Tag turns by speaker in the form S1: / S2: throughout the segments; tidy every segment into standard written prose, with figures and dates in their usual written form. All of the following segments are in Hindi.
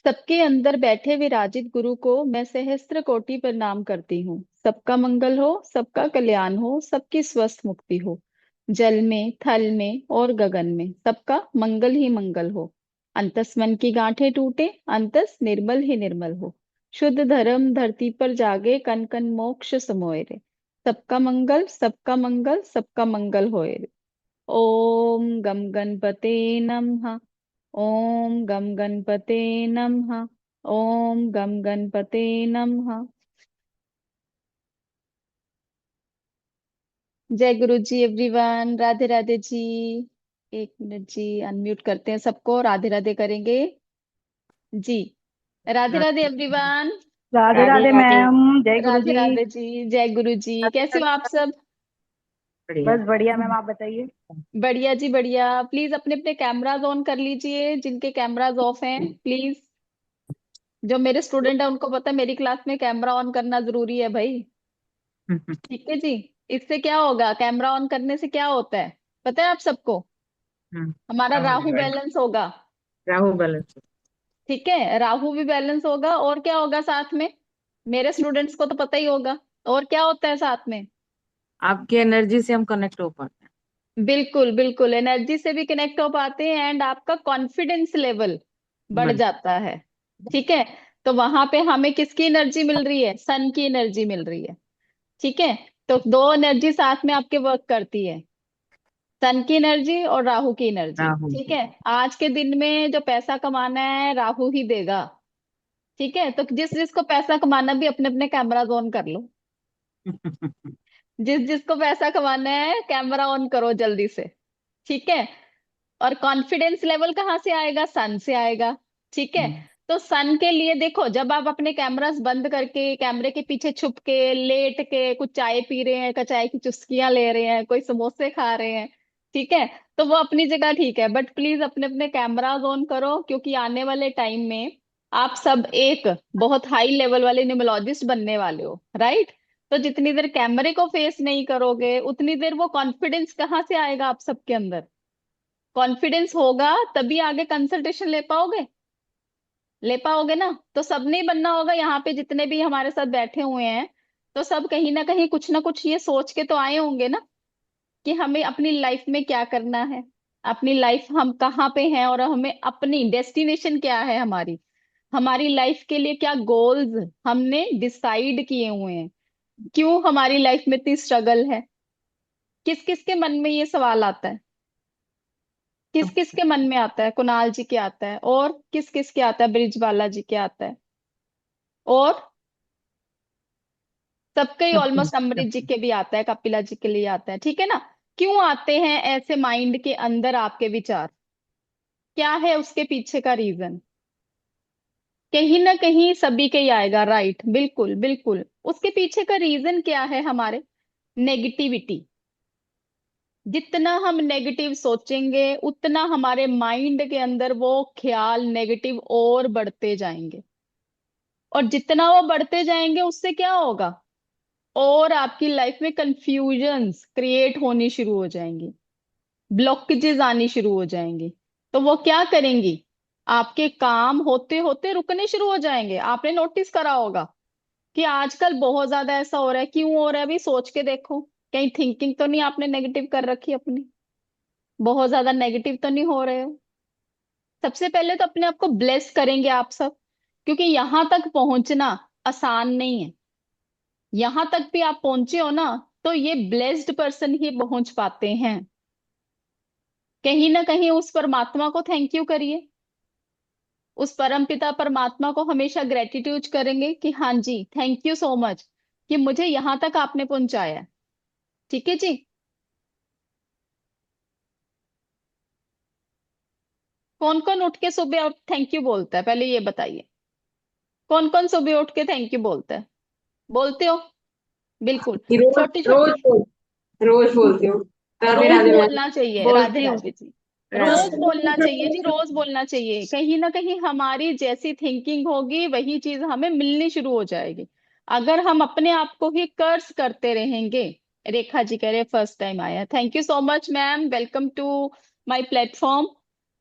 S1: सबके अंदर बैठे विराजित गुरु को मैं सहस्त्र कोटि प्रणाम करती हूँ। सबका मंगल हो, सबका कल्याण हो, सबकी स्वस्थ मुक्ति हो। जल में, थल में और गगन में सबका मंगल ही मंगल हो। अंतस मन की गांठें टूटे, अंतस निर्मल ही निर्मल हो। शुद्ध धर्म धरती पर जागे, कन कन मोक्ष समोए रे। सबका मंगल, सबका मंगल, सबका मंगल होए रे। ओम गम गणपते नमः। ओम गम गणपते नमः। ओम गम गणपते नमः। जय गुरु जी एवरीवन, राधे राधे जी। एक मिनट जी, अनम्यूट करते हैं सबको, राधे राधे करेंगे जी। राधे राधे एवरीवन।
S2: राधे
S3: राधे
S2: राधे
S3: राधे।
S2: मैम, जय गुरु
S1: राधे
S2: जी।
S1: राधे जी, जय गुरु जी। कैसे हो आप सब?
S3: बढ़िया।
S2: बस बढ़िया मैम, आप बताइए।
S1: बढ़िया जी बढ़िया। प्लीज अपने अपने कैमराज ऑन कर लीजिए, जिनके कैमराज ऑफ हैं प्लीज। जो मेरे स्टूडेंट है उनको पता है मेरी क्लास में कैमरा ऑन करना जरूरी है भाई। ठीक है जी। इससे क्या होगा, कैमरा ऑन करने से क्या होता है पता है आप सबको? हमारा
S3: क्या हो
S1: राहु
S3: जाएगा?
S1: बैलेंस होगा।
S3: राहु बैलेंस।
S1: ठीक है, राहु भी बैलेंस होगा। और क्या होगा साथ में? मेरे स्टूडेंट्स को तो पता ही होगा। और क्या होता है साथ में?
S3: आपकी एनर्जी से हम कनेक्ट हो पाते
S1: बिल्कुल बिल्कुल, एनर्जी से भी कनेक्ट हो पाते हैं एंड आपका कॉन्फिडेंस लेवल
S3: हैं।
S1: बढ़ जाता है। ठीक है। तो वहां पे हमें किसकी एनर्जी मिल रही है? सन की एनर्जी मिल रही है। ठीक है। तो दो एनर्जी साथ में आपके वर्क करती है, सन की एनर्जी और राहु की एनर्जी।
S3: राहु।
S1: ठीक है। आज के दिन में जो पैसा कमाना है राहु ही देगा। ठीक है। तो जिस जिसको पैसा कमाना भी अपने अपने कैमरा ऑन कर लो। जिस जिसको पैसा कमाना है कैमरा ऑन करो जल्दी से। ठीक है। और कॉन्फिडेंस लेवल कहाँ से आएगा? सन से आएगा। ठीक है। तो सन के लिए देखो, जब आप अपने कैमरास बंद करके कैमरे के पीछे छुप के लेट के कुछ चाय पी रहे हैं, का चाय की चुस्कियां ले रहे हैं, कोई समोसे खा रहे हैं, ठीक है, तो वो अपनी जगह ठीक है। बट प्लीज अपने अपने कैमरास ऑन करो, क्योंकि आने वाले टाइम में आप सब एक बहुत हाई लेवल वाले न्यूमरोलॉजिस्ट बनने वाले हो, राइट? तो जितनी देर कैमरे को फेस नहीं करोगे उतनी देर वो कॉन्फिडेंस कहाँ से आएगा आप सबके अंदर? कॉन्फिडेंस होगा तभी आगे कंसल्टेशन ले पाओगे। ले पाओगे ना? तो सब नहीं बनना होगा, यहाँ पे जितने भी हमारे साथ बैठे हुए हैं तो सब कहीं ना कुछ ये सोच के तो आए होंगे ना कि हमें अपनी लाइफ में क्या करना है, अपनी लाइफ हम कहाँ पे हैं और हमें अपनी डेस्टिनेशन क्या है, हमारी हमारी लाइफ के लिए क्या गोल्स हमने डिसाइड किए हुए हैं। क्यों हमारी लाइफ में इतनी स्ट्रगल है? किस किस के मन में ये सवाल आता है? किस किस के मन में आता है? कुणाल जी के आता है, और किस किस के आता है? ब्रिजबाला जी के आता है, और सबके ही
S3: सबके
S1: ऑलमोस्ट, अमृत जी के भी आता है, कपिला जी के लिए आता है। ठीक है ना? क्यों आते हैं ऐसे माइंड के अंदर आपके विचार? क्या है उसके पीछे का रीजन? कहीं ना कहीं सभी के ही आएगा, राइट? बिल्कुल बिल्कुल। उसके पीछे का रीजन क्या है? हमारे नेगेटिविटी। जितना हम नेगेटिव सोचेंगे उतना हमारे माइंड के अंदर वो ख्याल नेगेटिव और बढ़ते जाएंगे। और जितना वो बढ़ते जाएंगे उससे क्या होगा? और आपकी लाइफ में कंफ्यूजन्स क्रिएट होनी शुरू हो जाएंगी, ब्लॉकेजेस आनी शुरू हो जाएंगी। तो वो क्या करेंगी? आपके काम होते होते रुकने शुरू हो जाएंगे। आपने नोटिस करा होगा कि आजकल बहुत ज्यादा ऐसा हो रहा है। क्यों हो रहा है? अभी सोच के देखो, कहीं थिंकिंग तो नहीं आपने नेगेटिव कर रखी अपनी? बहुत ज्यादा नेगेटिव तो नहीं हो रहे हो? सबसे पहले तो अपने आप को ब्लेस करेंगे आप सब, क्योंकि यहां तक पहुंचना आसान नहीं है। यहां तक भी आप पहुंचे हो ना, तो ये ब्लेस्ड पर्सन ही पहुंच पाते हैं। कहीं ना कहीं उस परमात्मा को थैंक यू करिए। उस परम पिता परमात्मा को हमेशा ग्रेटिट्यूड करेंगे कि हाँ जी, थैंक यू सो मच कि मुझे यहां तक आपने पहुंचाया है। ठीक है जी। कौन कौन उठ के सुबह थैंक यू बोलता है, पहले ये बताइए। कौन कौन सुबह उठ के थैंक यू बोलता है? बोलते हो? बिल्कुल।
S3: कि रोज
S1: छोटी
S3: रोज
S1: छोटी।
S3: बोल रोज बोलती हूँ। राधे
S1: रोज
S3: राधे मैम।
S1: बोलना चाहिए, राधे
S2: बोलती हूँ।
S1: राधे जी।
S3: राधे
S1: रोज
S3: राधे।
S1: बोलना चाहिए जी, रोज बोलना चाहिए। कहीं ना कहीं हमारी जैसी थिंकिंग होगी वही चीज हमें मिलनी शुरू हो जाएगी। अगर हम अपने आप को ही कर्स करते रहेंगे। रेखा जी कह रहे फर्स्ट टाइम आया, thank you so much ma'am, welcome to my platform.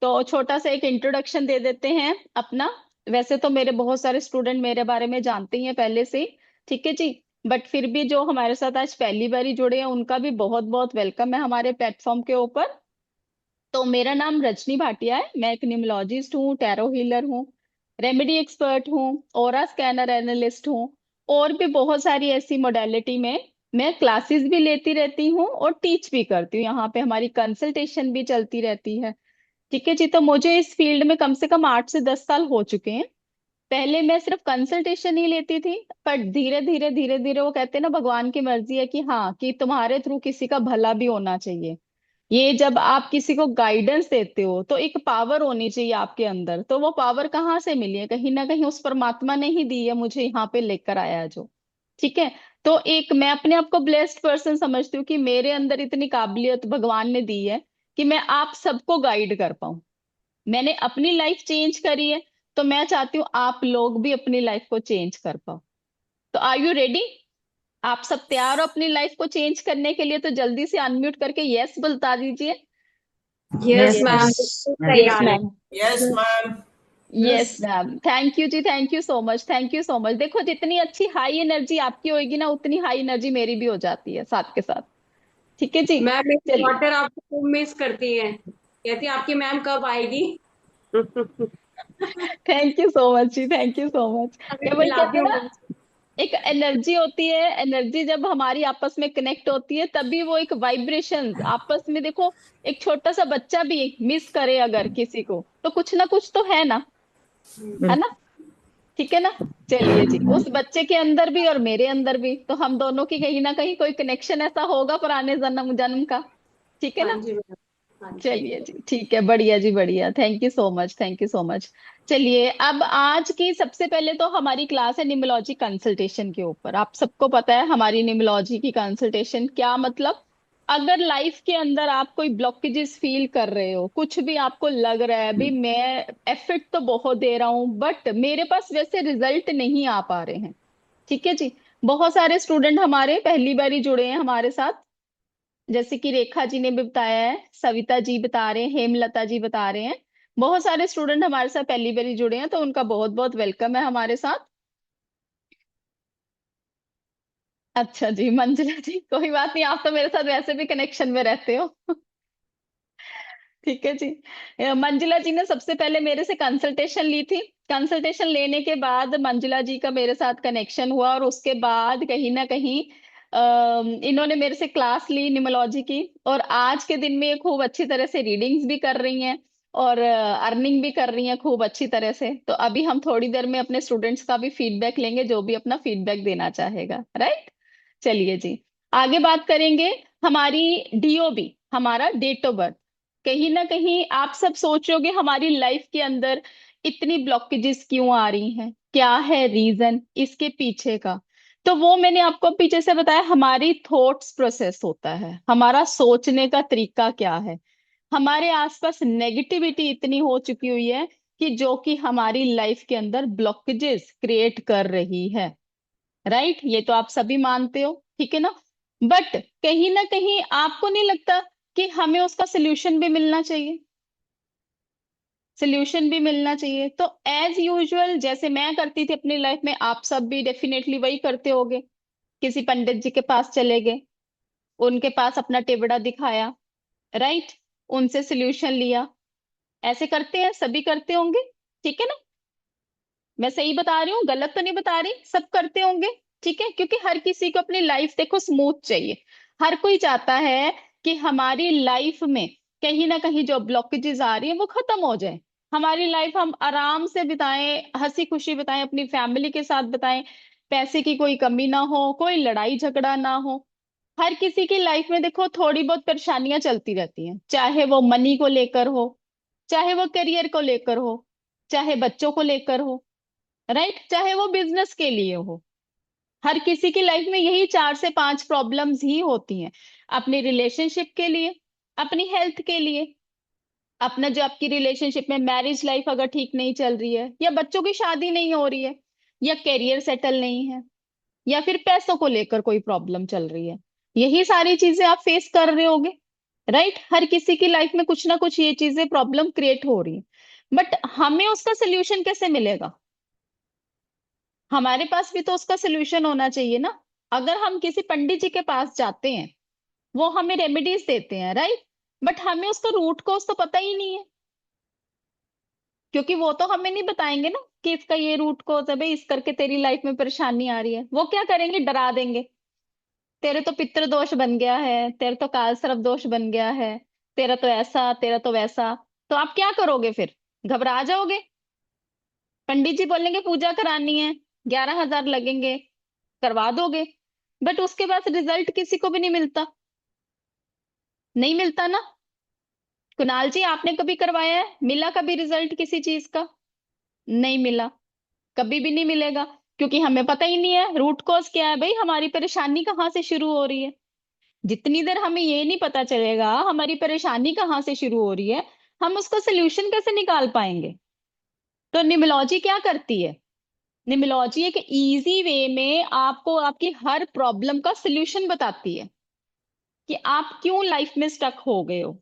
S1: तो छोटा सा एक इंट्रोडक्शन दे देते हैं अपना। वैसे तो मेरे बहुत सारे स्टूडेंट मेरे बारे में जानते ही हैं पहले से ही, ठीक है जी। बट फिर भी जो हमारे साथ आज पहली बारी जुड़े हैं उनका भी बहुत बहुत वेलकम है हमारे प्लेटफॉर्म के ऊपर। तो मेरा नाम रजनी भाटिया है, मैं एक न्यूमरोलॉजिस्ट हूँ, टैरो हीलर हूँ, रेमेडी एक्सपर्ट हूँ, ऑरा स्कैनर एनालिस्ट हूँ, और भी बहुत सारी ऐसी मोडेलिटी में मैं क्लासेस भी लेती रहती हूँ और टीच भी करती हूँ। यहाँ पे हमारी कंसल्टेशन भी चलती रहती है, ठीक है जी। तो मुझे इस फील्ड में कम से कम 8 से 10 साल हो चुके हैं। पहले मैं सिर्फ कंसल्टेशन ही लेती थी, पर धीरे धीरे वो कहते हैं ना, भगवान की मर्जी है कि हाँ, कि तुम्हारे थ्रू किसी का भला भी होना चाहिए। ये जब आप किसी को गाइडेंस देते हो तो एक पावर होनी चाहिए आपके अंदर। तो वो पावर कहाँ से मिली है? कहीं ना कहीं उस परमात्मा ने ही दी है, मुझे यहाँ पे लेकर आया है जो, ठीक है। तो एक मैं अपने आप को ब्लेस्ड पर्सन समझती हूँ कि मेरे अंदर इतनी काबिलियत भगवान ने दी है कि मैं आप सबको गाइड कर पाऊं। मैंने अपनी लाइफ चेंज करी है, तो मैं चाहती हूँ आप लोग भी अपनी लाइफ को चेंज कर पाओ। तो आर यू रेडी? आप सब तैयार हो अपनी लाइफ को चेंज करने के लिए? तो जल्दी से अनम्यूट करके यस बता दीजिए।
S3: Yes
S2: yes
S3: ma'am.
S2: मैम, बिल्कुल सही
S1: यस
S2: है।
S1: Ma'am.
S4: Yes, ma'am.
S1: Yes
S4: Yes.
S1: Ma'am, thank you जी, thank you so much, thank you so much. देखो, जितनी अच्छी हाई एनर्जी आपकी होगी ना, उतनी हाई एनर्जी मेरी भी हो जाती है साथ के साथ, ठीक है जी।
S5: मैम मेरी
S1: चलिए,
S5: डॉटर आपको खूब मिस करती है, कहती है आपकी मैम कब आएगी।
S1: थैंक यू सो मच जी, थैंक यू सो मच।
S5: अभी
S1: ये वही कहते
S5: खिलाती
S1: हैं
S5: हूँ
S1: ना,
S5: मैं।
S1: एक एनर्जी होती है, एनर्जी जब हमारी आपस में कनेक्ट होती है तभी वो एक वाइब्रेशंस आपस में, देखो, एक छोटा सा बच्चा भी मिस करे अगर किसी को, तो कुछ ना कुछ तो है ना, ठीक है ना। चलिए जी, उस बच्चे के अंदर भी और मेरे अंदर भी, तो हम दोनों की कहीं ना कहीं कोई कनेक्शन ऐसा होगा पुराने जन्म जन्म का, ठीक है
S5: हाँ
S1: ना।
S5: जी मैम। हाँ जी।
S1: चलिए जी, ठीक है, बढ़िया जी, बढ़िया, thank you so much, thank you so much. चलिए, अब आज की सबसे पहले तो हमारी क्लास है निमोलॉजी कंसल्टेशन के ऊपर। आप सबको पता है हमारी निमोलॉजी की कंसल्टेशन क्या मतलब। अगर लाइफ के अंदर आप कोई ब्लॉकेजेस फील कर रहे हो, कुछ भी आपको लग रहा है, भाई मैं एफर्ट तो बहुत दे रहा हूँ बट मेरे पास वैसे रिजल्ट नहीं आ पा रहे हैं, ठीक है जी। बहुत सारे स्टूडेंट हमारे पहली बार ही जुड़े हैं हमारे साथ, जैसे कि रेखा जी ने भी बताया है, सविता जी बता रहे हैं, हेमलता जी बता रहे हैं। बहुत सारे स्टूडेंट हमारे साथ पहली बार ही जुड़े हैं, तो उनका बहुत बहुत वेलकम है हमारे साथ। अच्छा जी, मंजुला जी, कोई बात नहीं, आप तो मेरे साथ वैसे भी कनेक्शन में रहते हो। ठीक है जी। मंजुला जी ने सबसे पहले मेरे से कंसल्टेशन ली थी। कंसल्टेशन लेने के बाद मंजुला जी का मेरे साथ कनेक्शन हुआ, और उसके बाद कहीं ना कहीं इन्होंने मेरे से क्लास ली निमोलॉजी की, और आज के दिन में ये खूब अच्छी तरह से रीडिंग्स भी कर रही हैं और अर्निंग भी कर रही हैं खूब अच्छी तरह से। तो अभी हम थोड़ी देर में अपने स्टूडेंट्स का भी फीडबैक लेंगे, जो भी अपना फीडबैक देना चाहेगा, राइट। चलिए जी, आगे बात करेंगे। हमारी डीओबी, हमारा डेट ऑफ बर्थ। कहीं ना कहीं आप सब सोचोगे हमारी लाइफ के अंदर इतनी ब्लॉकेजेस क्यों आ रही हैं, क्या है रीजन इसके पीछे का। तो वो मैंने आपको पीछे से बताया, हमारी थॉट्स प्रोसेस होता है, हमारा सोचने का तरीका क्या है। हमारे आसपास नेगेटिविटी इतनी हो चुकी हुई है कि जो कि हमारी लाइफ के अंदर ब्लॉकेजेस क्रिएट कर रही है, राइट। ये तो आप सभी मानते हो, ठीक है ना। बट कहीं ना कहीं आपको नहीं लगता कि हमें उसका सोल्यूशन भी मिलना चाहिए? सोल्यूशन भी मिलना चाहिए, तो एज यूजुअल जैसे मैं करती थी अपनी लाइफ में, आप सब भी डेफिनेटली वही करते होगे। किसी पंडित जी के पास चले गए, उनके पास अपना टेबड़ा दिखाया, राइट, उनसे सोल्यूशन लिया। ऐसे करते हैं, सभी करते होंगे, ठीक है ना। मैं सही बता रही हूँ, गलत तो नहीं बता रही? सब करते होंगे, ठीक है, क्योंकि हर किसी को अपनी लाइफ देखो स्मूथ चाहिए। हर कोई चाहता है कि हमारी लाइफ में कहीं ना कहीं जो ब्लॉकेजेस आ रही है वो खत्म हो जाए, हमारी लाइफ हम आराम से बिताएं, हंसी खुशी बिताएं, अपनी फैमिली के साथ बिताएं, पैसे की कोई कमी ना हो, कोई लड़ाई झगड़ा ना हो। हर किसी की लाइफ में देखो थोड़ी बहुत परेशानियां चलती रहती हैं, चाहे वो मनी को लेकर हो, चाहे वो करियर को लेकर हो, चाहे बच्चों को लेकर हो, राइट, चाहे वो बिजनेस के लिए हो। हर किसी की लाइफ में यही 4 से 5 प्रॉब्लम्स ही होती हैं। अपनी रिलेशनशिप के लिए, अपनी हेल्थ के लिए, अपना जो आपकी रिलेशनशिप में मैरिज लाइफ अगर ठीक नहीं चल रही है, या बच्चों की शादी नहीं हो रही है, या करियर सेटल नहीं है, या फिर पैसों को लेकर कोई प्रॉब्लम चल रही है, यही सारी चीजें आप फेस कर रहे होगे, राइट। हर किसी की लाइफ में कुछ ना कुछ ये चीजें प्रॉब्लम क्रिएट हो रही है। बट हमें उसका सोल्यूशन कैसे मिलेगा? हमारे पास भी तो उसका सोल्यूशन होना चाहिए ना। अगर हम किसी पंडित जी के पास जाते हैं, वो हमें रेमेडीज देते हैं, राइट, बट हमें उसका रूट कॉज तो पता ही नहीं है, क्योंकि वो तो हमें नहीं बताएंगे ना कि इसका ये रूट कॉज है भाई, इस करके तेरी लाइफ में परेशानी आ रही है। वो क्या करेंगे, डरा देंगे। तेरे तो पितृ दोष बन गया है, तेरे तो काल सर्प दोष बन गया है, तेरा तो ऐसा, तेरा तो वैसा। तो आप क्या करोगे फिर? घबरा जाओगे। पंडित जी बोलेंगे पूजा करानी है, 11,000 लगेंगे, करवा दोगे, बट उसके बाद रिजल्ट किसी को भी नहीं मिलता। नहीं मिलता ना। कुणाल जी, आपने कभी करवाया है? मिला कभी रिजल्ट किसी चीज का? नहीं मिला, कभी भी नहीं मिलेगा, क्योंकि हमें पता ही नहीं है रूट कॉज क्या है भाई, हमारी परेशानी कहाँ से शुरू हो रही है। जितनी देर हमें ये नहीं पता चलेगा हमारी परेशानी कहाँ से शुरू हो रही है, हम उसका सोल्यूशन कैसे निकाल पाएंगे? तो निमोलॉजी क्या करती है? निमोलॉजी एक इजी वे में आपको आपकी हर प्रॉब्लम का सोल्यूशन बताती है कि आप क्यों लाइफ में स्टक हो गए हो,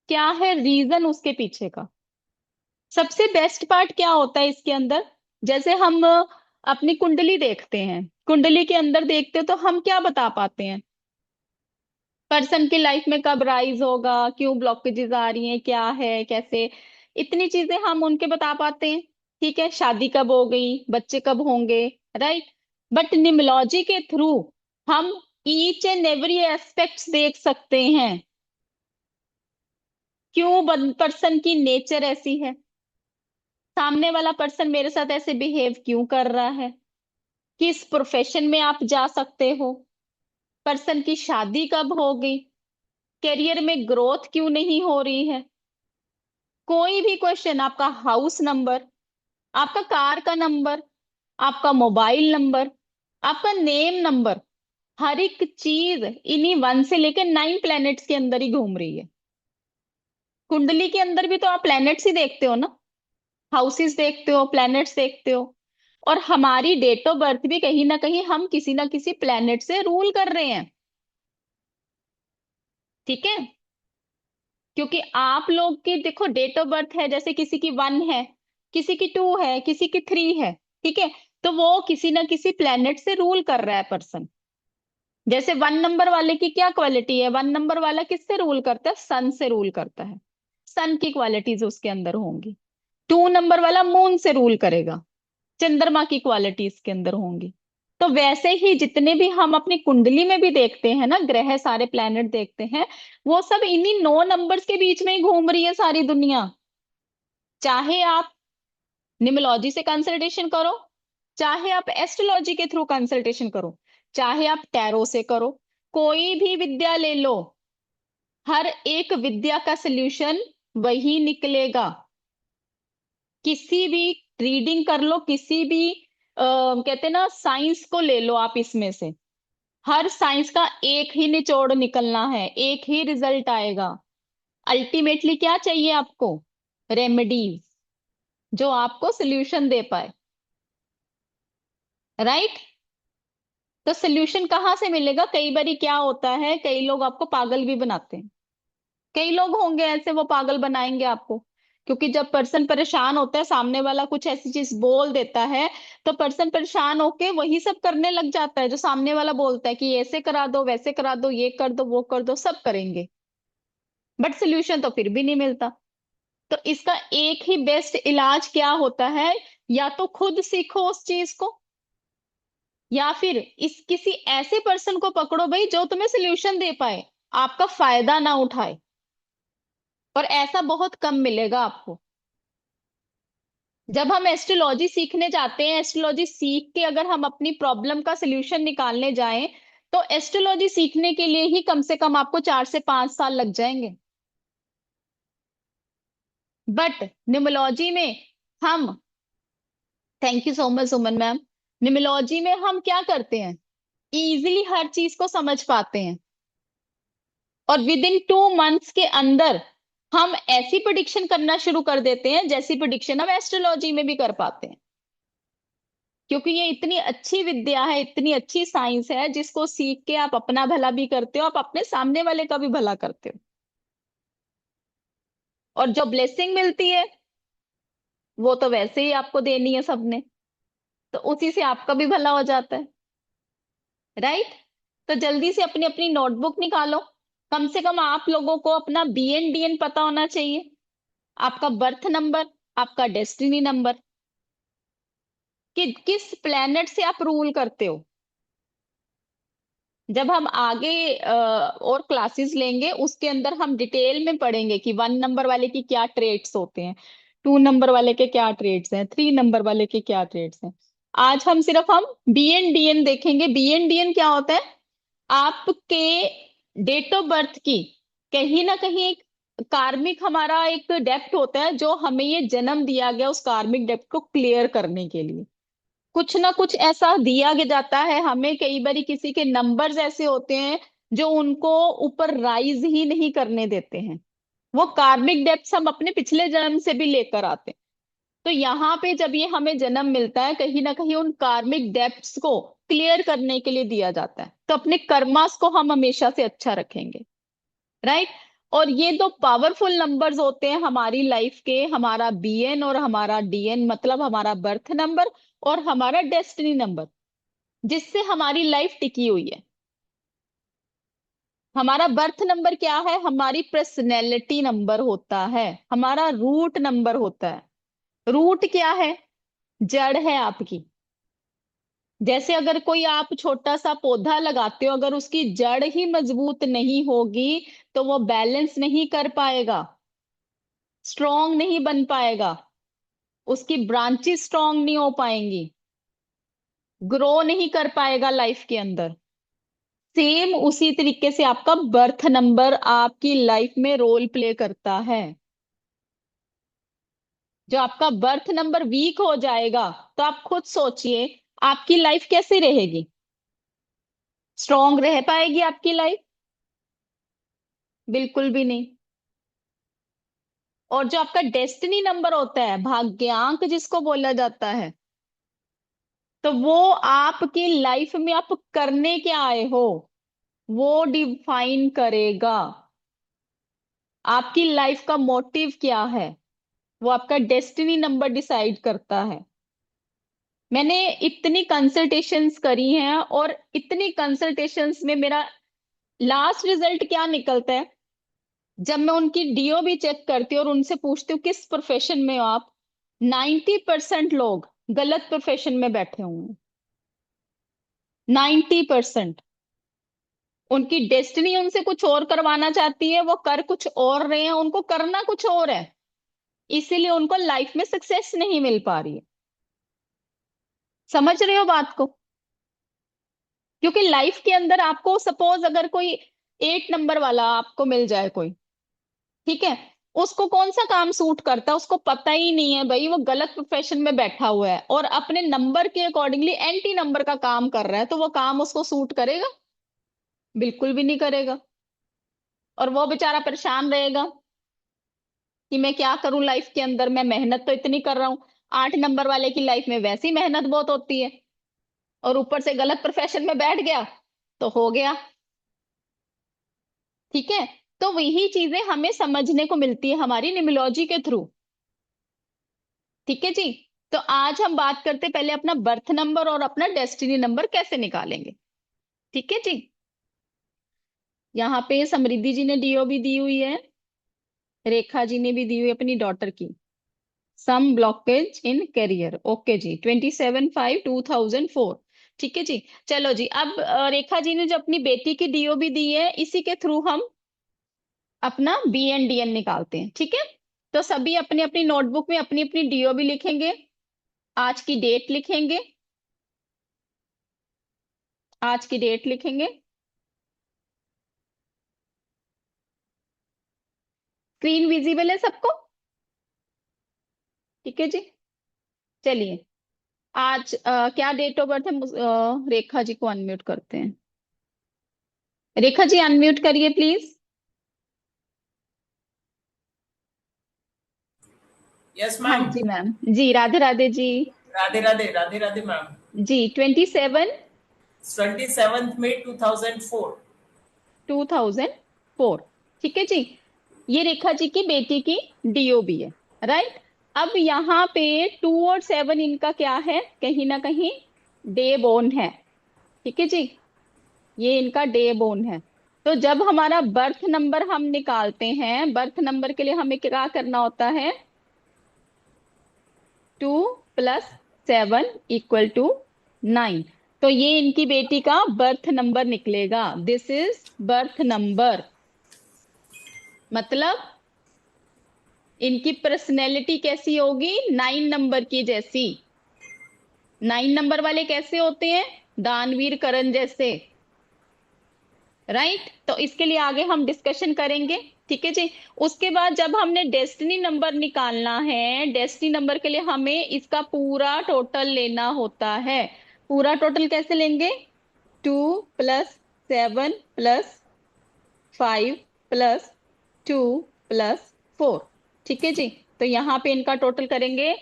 S1: क्या है रीजन उसके पीछे का। सबसे बेस्ट पार्ट क्या होता है इसके अंदर, जैसे हम अपनी कुंडली देखते हैं, कुंडली के अंदर देखते हैं तो हम क्या बता पाते हैं? पर्सन की लाइफ में कब राइज होगा, क्यों ब्लॉकेजेस आ रही हैं, क्या है, कैसे, इतनी चीजें हम उनके बता पाते हैं। ठीक है, शादी कब हो गई, बच्चे कब होंगे, राइट। बट निमोलॉजी के थ्रू हम ईच एंड एवरी एस्पेक्ट्स देख सकते हैं। क्यों पर्सन की नेचर ऐसी है, सामने वाला पर्सन मेरे साथ ऐसे बिहेव क्यों कर रहा है, किस प्रोफेशन में आप जा सकते हो, पर्सन की शादी कब होगी, करियर में ग्रोथ क्यों नहीं हो रही है, कोई भी क्वेश्चन, आपका हाउस नंबर, आपका कार का नंबर, आपका मोबाइल नंबर, आपका नेम नंबर, हर एक चीज इन्हीं 1 से लेकर 9 प्लैनेट्स के अंदर ही घूम रही है। कुंडली के अंदर भी तो आप प्लैनेट्स ही देखते हो ना, हाउसेस देखते हो, प्लैनेट्स देखते हो। और हमारी डेट ऑफ बर्थ भी कहीं ना किसी प्लैनेट से रूल कर रहे हैं। ठीक है, क्योंकि आप लोग की देखो डेट ऑफ बर्थ है, जैसे किसी की 1 है, किसी की 2 है, किसी की 3 है। ठीक है, तो वो किसी ना किसी प्लेनेट से रूल कर रहा है पर्सन। जैसे 1 नंबर वाले की क्या क्वालिटी है, 1 नंबर वाला किससे रूल करता है, सन से रूल करता है, सन की क्वालिटीज उसके अंदर होंगी। 2 नंबर वाला मून से रूल करेगा, चंद्रमा की क्वालिटीज के अंदर होंगी। तो वैसे ही जितने भी हम अपनी कुंडली में भी देखते हैं ना, ग्रह सारे प्लैनेट देखते हैं, वो सब इन्हीं 9 नंबर्स के बीच में ही घूम रही है सारी दुनिया। चाहे आप न्यूमरोलॉजी से कंसल्टेशन करो, चाहे आप एस्ट्रोलॉजी के थ्रू कंसल्टेशन करो, चाहे आप टैरो से करो, कोई भी विद्या ले लो, हर एक विद्या का सल्यूशन वही निकलेगा। किसी भी रीडिंग कर लो, किसी भी कहते हैं ना साइंस को ले लो आप, इसमें से हर साइंस का एक ही निचोड़ निकलना है, एक ही रिजल्ट आएगा। अल्टीमेटली क्या चाहिए आपको? रेमेडीज, जो आपको सोल्यूशन दे पाए, राइट। तो सोल्यूशन कहाँ से मिलेगा? कई बारी क्या होता है, कई लोग आपको पागल भी बनाते हैं। कई लोग होंगे ऐसे, वो पागल बनाएंगे आपको, क्योंकि जब पर्सन परेशान होता है, सामने वाला कुछ ऐसी चीज बोल देता है, तो पर्सन परेशान होके वही सब करने लग जाता है जो सामने वाला बोलता है कि ऐसे करा दो, वैसे करा दो, ये कर दो, वो कर दो, सब करेंगे, बट सोल्यूशन तो फिर भी नहीं मिलता। तो इसका एक ही बेस्ट इलाज क्या होता है, या तो खुद सीखो उस चीज को, या फिर इस किसी ऐसे पर्सन को पकड़ो भाई जो तुम्हें सोल्यूशन दे पाए, आपका फायदा ना उठाए। और ऐसा बहुत कम मिलेगा आपको। जब हम एस्ट्रोलॉजी सीखने जाते हैं, एस्ट्रोलॉजी सीख के अगर हम अपनी प्रॉब्लम का सोल्यूशन निकालने जाएं, तो एस्ट्रोलॉजी सीखने के लिए ही कम से कम आपको 4 से 5 साल लग जाएंगे। बट न्यूमरोलॉजी में हम, thank you so much Suman ma'am, numerology में हम क्या करते हैं, इजीली हर चीज को समझ पाते हैं, और विद इन 2 मंथ्स के अंदर हम ऐसी प्रिडिक्शन करना शुरू कर देते हैं जैसी प्रिडिक्शन हम एस्ट्रोलॉजी में भी कर पाते हैं। क्योंकि ये इतनी अच्छी विद्या है, इतनी अच्छी साइंस है, जिसको सीख के आप अपना भला भी करते हो, आप अपने सामने वाले का भी भला करते हो। और जो ब्लेसिंग मिलती है वो तो वैसे ही आपको देनी है सबने, तो उसी से आपका भी भला हो जाता है, राइट। तो जल्दी से अपनी अपनी नोटबुक निकालो। कम से कम आप लोगों को अपना BN DN पता होना चाहिए, आपका बर्थ नंबर, आपका डेस्टिनी नंबर, कि किस प्लेनेट से आप रूल करते हो। जब हम आगे और क्लासेस लेंगे उसके अंदर हम डिटेल में पढ़ेंगे कि 1 नंबर वाले की क्या ट्रेड्स होते हैं, 2 नंबर वाले के क्या ट्रेड्स हैं, 3 नंबर वाले के क्या ट्रेड्स हैं। आज हम BN DN देखेंगे। BN DN क्या होता है? आपके डेट ऑफ बर्थ की कहीं ना कहीं एक कार्मिक हमारा एक डेप्ट होता है, जो हमें ये जन्म दिया गया उस कार्मिक डेप्ट को क्लियर करने के लिए कुछ ना कुछ ऐसा दिया गया जाता है हमें। कई बार किसी के नंबर्स ऐसे होते हैं जो उनको ऊपर राइज ही नहीं करने देते हैं, वो कार्मिक डेप्थ हम अपने पिछले जन्म से भी लेकर आते हैं। तो यहाँ पे जब ये हमें जन्म मिलता है, कहीं ना कहीं उन कार्मिक डेप्थ्स को क्लियर करने के लिए दिया जाता है, तो अपने कर्मास को हम हमेशा से अच्छा रखेंगे, राइट। और ये दो पावरफुल नंबर्स होते हैं हमारी लाइफ के, हमारा BN और हमारा DN, मतलब हमारा बर्थ नंबर और हमारा डेस्टिनी नंबर, जिससे हमारी लाइफ टिकी हुई है। हमारा बर्थ नंबर क्या है? हमारी पर्सनैलिटी नंबर होता है, हमारा रूट नंबर होता है। रूट क्या है? जड़ है आपकी। जैसे अगर कोई आप छोटा सा पौधा लगाते हो, अगर उसकी जड़ ही मजबूत नहीं होगी तो वो बैलेंस नहीं कर पाएगा, स्ट्रॉन्ग नहीं बन पाएगा, उसकी ब्रांचेस स्ट्रॉन्ग नहीं हो पाएंगी, ग्रो नहीं कर पाएगा लाइफ के अंदर। सेम उसी तरीके से आपका बर्थ नंबर आपकी लाइफ में रोल प्ले करता है। जो आपका बर्थ नंबर वीक हो जाएगा तो आप खुद सोचिए आपकी लाइफ कैसे रहेगी? स्ट्रॉन्ग रह पाएगी आपकी लाइफ? बिल्कुल भी नहीं। और जो आपका डेस्टिनी नंबर होता है, भाग्यांक जिसको बोला जाता है, तो वो आपकी लाइफ में आप करने क्या आए हो वो डिफाइन करेगा। आपकी लाइफ का मोटिव क्या है वो आपका डेस्टिनी नंबर डिसाइड करता है। मैंने इतनी कंसल्टेशंस करी हैं और इतनी कंसल्टेशंस में मेरा लास्ट रिजल्ट क्या निकलता है, जब मैं उनकी DO भी चेक करती हूँ और उनसे पूछती हूँ किस प्रोफेशन में हो आप, 90% लोग गलत प्रोफेशन में बैठे हुए हैं। 90%। उनकी डेस्टिनी उनसे कुछ और करवाना चाहती है, वो कर कुछ और रहे हैं, उनको करना कुछ और है, इसीलिए उनको लाइफ में सक्सेस नहीं मिल पा रही है। समझ रहे हो बात को? क्योंकि लाइफ के अंदर आपको सपोज अगर कोई 8 नंबर वाला आपको मिल जाए कोई, ठीक है, उसको कौन सा काम सूट करता है उसको पता ही नहीं है भाई, वो गलत प्रोफेशन में बैठा हुआ है और अपने नंबर के अकॉर्डिंगली एंटी नंबर का काम कर रहा है, तो वो काम उसको सूट करेगा? बिल्कुल भी नहीं करेगा। और वो बेचारा परेशान रहेगा कि मैं क्या करूं लाइफ के अंदर, मैं मेहनत तो इतनी कर रहा हूं। 8 नंबर वाले की लाइफ में वैसी मेहनत बहुत होती है और ऊपर से गलत प्रोफेशन में बैठ गया तो हो गया। ठीक है, तो वही चीजें हमें समझने को मिलती है हमारी न्यूमरोलॉजी के थ्रू। ठीक है जी। तो आज हम बात करते पहले अपना बर्थ नंबर और अपना डेस्टिनी नंबर कैसे निकालेंगे। ठीक है जी। यहाँ पे समृद्धि जी ने DO भी दी हुई है, रेखा जी ने भी दी हुई है अपनी डॉटर की। सम ब्लॉकेज इन करियर, ओके जी, 27/5/2004। ठीक है जी। चलो जी, अब रेखा जी ने जो अपनी बेटी की DO भी दी है, इसी के थ्रू हम अपना BN DN निकालते हैं। ठीक है, तो सभी अपनी अपनी नोटबुक में अपनी अपनी DO भी लिखेंगे, आज की डेट लिखेंगे, आज की डेट लिखेंगे। स्क्रीन विजिबल है सबको? ठीक है जी। चलिए, आज क्या डेट ऑफ बर्थ है? रेखा जी को अनम्यूट करते हैं। रेखा जी अनम्यूट करिए प्लीज।
S4: यस
S1: हाँ
S4: मैम।
S1: जी मैम जी, राधे राधे जी।
S4: राधे राधे राधे राधे मैम।
S1: जी, 27
S4: 27 मई 2004।
S1: 2004। ठीक है जी। ये रेखा जी की बेटी की DO भी है, राइट। अब यहाँ पे 2 और 7 इनका क्या है, कहीं ना कहीं डे बोन है। ठीक है जी, ये इनका डे बोन है। तो जब हमारा बर्थ नंबर हम निकालते हैं, बर्थ नंबर के लिए हमें क्या करना होता है, 2 + 7 = 9। तो ये इनकी बेटी का बर्थ नंबर निकलेगा। This is birth number. मतलब इनकी पर्सनैलिटी कैसी होगी, 9 नंबर की जैसी। 9 नंबर वाले कैसे होते हैं, दानवीर करण जैसे। राइट, तो इसके लिए आगे हम डिस्कशन करेंगे। ठीक है जी। उसके बाद जब हमने डेस्टिनी नंबर निकालना है, डेस्टिनी नंबर के लिए हमें इसका पूरा टोटल लेना होता है। पूरा टोटल कैसे लेंगे, 2 + 7 + 5 + 2 + 4। ठीक है जी। तो यहाँ पे इनका टोटल करेंगे,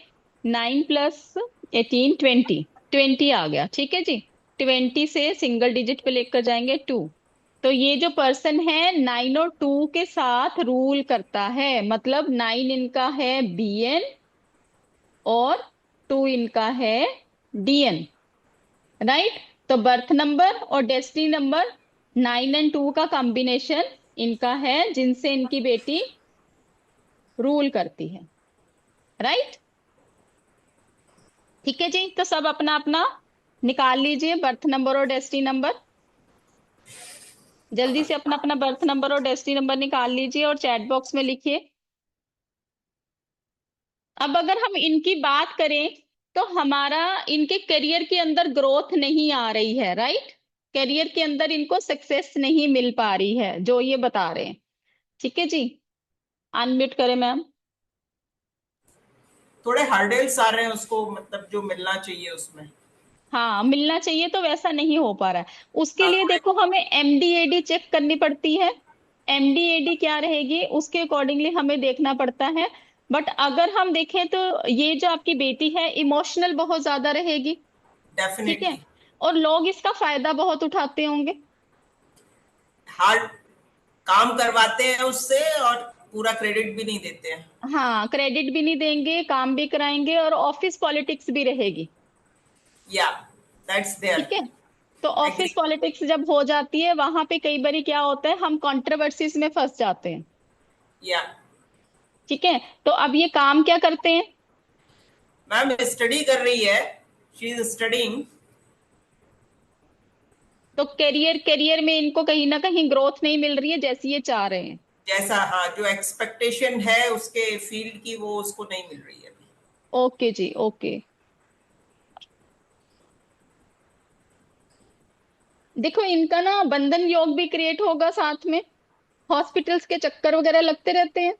S1: 9 + 18 20, 20 आ गया। ठीक है जी। 20 से सिंगल डिजिट पे लेकर जाएंगे 2। तो ये जो पर्सन है 9 और 2 के साथ रूल करता है। मतलब 9 इनका है बीएन और 2 इनका है डीएन। राइट। तो बर्थ नंबर और डेस्टिनी नंबर 9 और 2 का कॉम्बिनेशन इनका है, जिनसे इनकी बेटी रूल करती है। राइट। ठीक है जी। तो सब अपना अपना निकाल लीजिए, बर्थ नंबर और डेस्टिनी नंबर। जल्दी से अपना अपना बर्थ नंबर और डेस्टिनी नंबर निकाल लीजिए और चैट बॉक्स में लिखिए। अब अगर हम इनकी बात करें तो हमारा इनके करियर के अंदर ग्रोथ नहीं आ रही है। राइट, करियर के अंदर इनको सक्सेस नहीं मिल पा रही है, जो ये बता रहे हैं। ठीक है जी। अनम्यूट करें मैम।
S4: थोड़े हर्डल्स आ रहे हैं उसको, मतलब जो मिलना चाहिए उसमें।
S1: हाँ, मिलना चाहिए तो वैसा नहीं हो पा रहा है। उसके लिए
S4: थोड़े।
S1: देखो हमें एमडीएडी चेक करनी पड़ती है। एमडीएडी क्या रहेगी, उसके अकॉर्डिंगली हमें देखना पड़ता है। बट अगर हम देखें तो ये जो आपकी बेटी है इमोशनल बहुत ज्यादा रहेगी। ठीक है।
S4: डेफिनेटली।
S1: और लोग इसका फायदा बहुत उठाते होंगे।
S4: हार्ड काम करवाते हैं उससे और पूरा क्रेडिट भी नहीं देते हैं।
S1: हाँ, क्रेडिट भी नहीं देंगे, काम भी कराएंगे, और ऑफिस पॉलिटिक्स भी रहेगी।
S4: या दैट्स देयर।
S1: ठीक है। तो ऑफिस
S4: एग्री।
S1: पॉलिटिक्स जब हो जाती है, वहां पे कई बार क्या होता है, हम कंट्रोवर्सीज में फंस जाते हैं।
S4: या
S1: ठीक है। तो अब ये काम क्या करते हैं,
S4: मैम स्टडी कर रही है, शी इज स्टडीइंग।
S1: तो करियर करियर में इनको कहीं ना कहीं ग्रोथ नहीं मिल रही है जैसी ये चाह रहे हैं।
S4: जैसा, हाँ, जो एक्सपेक्टेशन है उसके फील्ड की वो उसको नहीं मिल रही है अभी।
S1: ओके जी, ओके। देखो इनका ना बंधन योग भी क्रिएट होगा साथ में, हॉस्पिटल्स के चक्कर वगैरह लगते रहते हैं,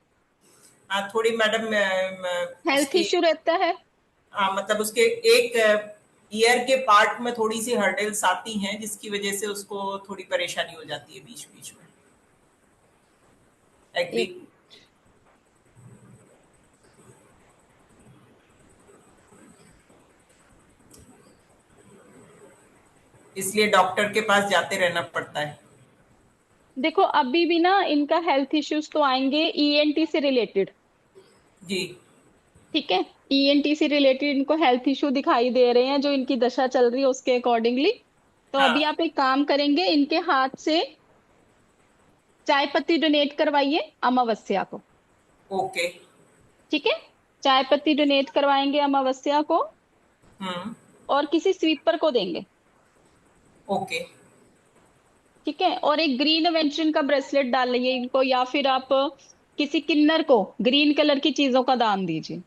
S4: हाँ, थोड़ी मैडम
S1: हेल्थ
S4: उसकी,
S1: इश्यू रहता है।
S4: हाँ, मतलब उसके एक ईयर के पार्ट में थोड़ी सी हर्डल्स आती हैं जिसकी वजह से उसको थोड़ी परेशानी हो जाती है बीच बीच में। एग्री।
S1: एक
S4: इसलिए डॉक्टर के पास जाते रहना पड़ता है।
S1: देखो अभी भी ना इनका हेल्थ इश्यूज तो आएंगे ईएनटी से रिलेटेड।
S4: जी।
S1: ठीक है। ईएनटी से रिलेटेड इनको हेल्थ इश्यू दिखाई दे रहे हैं, जो इनकी दशा चल रही है उसके अकॉर्डिंगली। तो अभी
S4: हाँ।
S1: आप एक काम करेंगे, इनके हाथ से चाय पत्ती डोनेट करवाइए अमावस्या को।
S4: ओके।
S1: ठीक है। चाय पत्ती डोनेट करवाएंगे अमावस्या को,
S4: हम्म।
S1: और किसी स्वीपर को देंगे।
S4: ओके।
S1: ठीक है। और एक ग्रीन एवेंचुरिन का ब्रेसलेट डालिए इनको, या फिर आप किसी किन्नर को ग्रीन कलर की चीजों का दान दीजिए।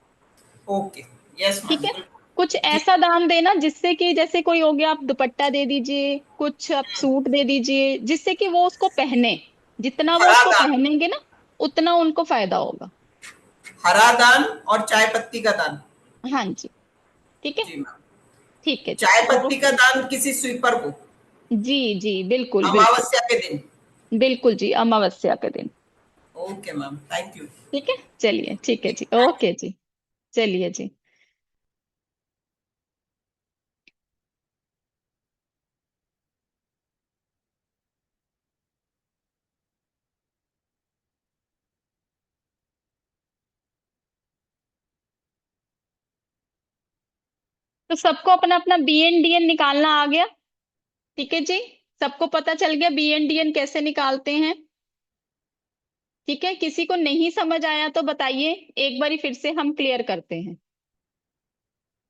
S4: ओके। यस
S1: ठीक
S4: मैम,
S1: है।
S4: बिल्कुल।
S1: कुछ
S4: जी।
S1: ऐसा दान देना जिससे कि, जैसे कोई हो गया, आप दुपट्टा दे दीजिए, कुछ आप सूट दे दीजिए, जिससे कि वो उसको पहने। जितना वो
S4: हरा
S1: उसको
S4: दान।
S1: पहनेंगे ना, उतना उनको फायदा होगा।
S4: हरा दान और चाय पत्ती का दान।
S1: हाँ जी। ठीक है।
S4: जी मैम।
S1: ठीक है जी।
S4: चाय
S1: तो
S4: पत्ती का दान किसी स्वीपर को
S1: जी जी, बिल्कुल बिल्कुल।
S4: अमावस्या के दिन।
S1: बिल्कुल जी, अमावस्या के दिन।
S4: Okay ma'am, thank you.
S1: ठीक है, चलिए, ठीक है
S4: जी,
S1: जी,
S4: थैंक
S1: ओके जी। चलिए जी। तो सबको अपना अपना BN DN निकालना आ गया? ठीक है जी, सबको पता चल गया BN DN कैसे निकालते हैं? ठीक है, किसी को नहीं समझ आया तो बताइए, एक बारी फिर से हम क्लियर करते हैं।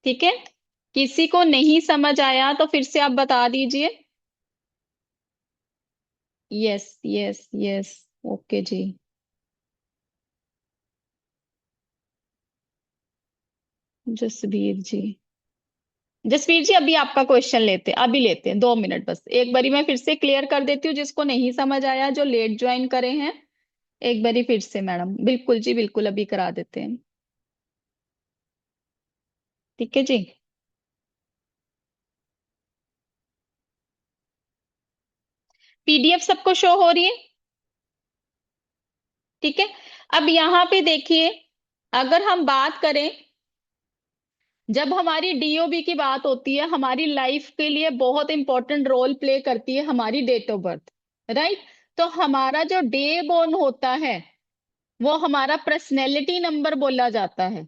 S1: ठीक है, किसी को नहीं समझ आया तो फिर से आप बता दीजिए। यस यस यस, ओके जी। जसवीर जी, जसवीर जी अभी आपका क्वेश्चन लेते हैं, अभी लेते हैं, 2 मिनट बस। एक बारी मैं फिर से क्लियर कर देती हूँ, जिसको नहीं समझ आया, जो लेट ज्वाइन करे हैं, एक बारी फिर से मैडम, बिल्कुल जी बिल्कुल, अभी करा देते हैं। ठीक है जी, PDF सबको शो हो रही है? ठीक है, अब यहाँ पे देखिए, अगर हम बात करें, जब हमारी DOB की बात होती है, हमारी लाइफ के लिए बहुत इंपॉर्टेंट रोल प्ले करती है हमारी डेट ऑफ बर्थ, राइट? तो हमारा जो डे बोर्न होता है वो हमारा पर्सनैलिटी नंबर बोला जाता है,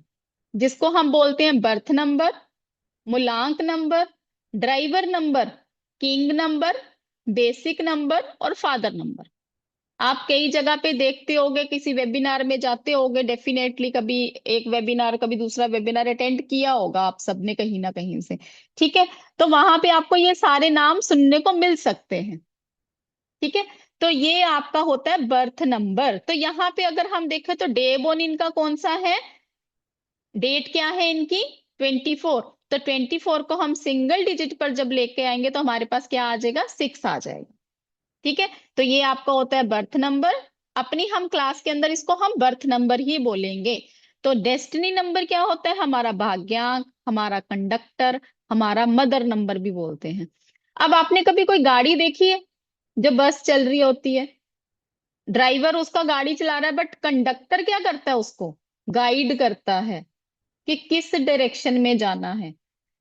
S1: जिसको हम बोलते हैं बर्थ नंबर, मूलांक number, driver number, king number, basic number और फादर नंबर। आप कई जगह पे देखते होगे, किसी वेबिनार में जाते होगे, डेफिनेटली कभी एक वेबिनार कभी दूसरा वेबिनार अटेंड किया होगा आप सबने कहीं ना कहीं से। ठीक है, तो वहां पे आपको ये सारे नाम सुनने को मिल सकते हैं। ठीक है, तो ये आपका होता है बर्थ नंबर। तो यहाँ पे अगर हम देखें तो डे बोर्न इनका कौन सा है, डेट क्या है इनकी, 24। तो 24 को हम सिंगल डिजिट पर जब लेके आएंगे तो हमारे पास क्या आ जाएगा, 6 आ जाएगा। ठीक है, तो ये आपका होता है बर्थ नंबर। अपनी हम क्लास के अंदर इसको हम बर्थ नंबर ही बोलेंगे। तो डेस्टिनी नंबर क्या होता है, हमारा भाग्यांक, हमारा कंडक्टर, हमारा मदर नंबर भी बोलते हैं। अब आपने कभी कोई गाड़ी देखी है जो बस चल रही होती है, ड्राइवर उसका गाड़ी चला रहा है, बट कंडक्टर क्या करता है, उसको गाइड करता है कि किस डायरेक्शन में जाना है।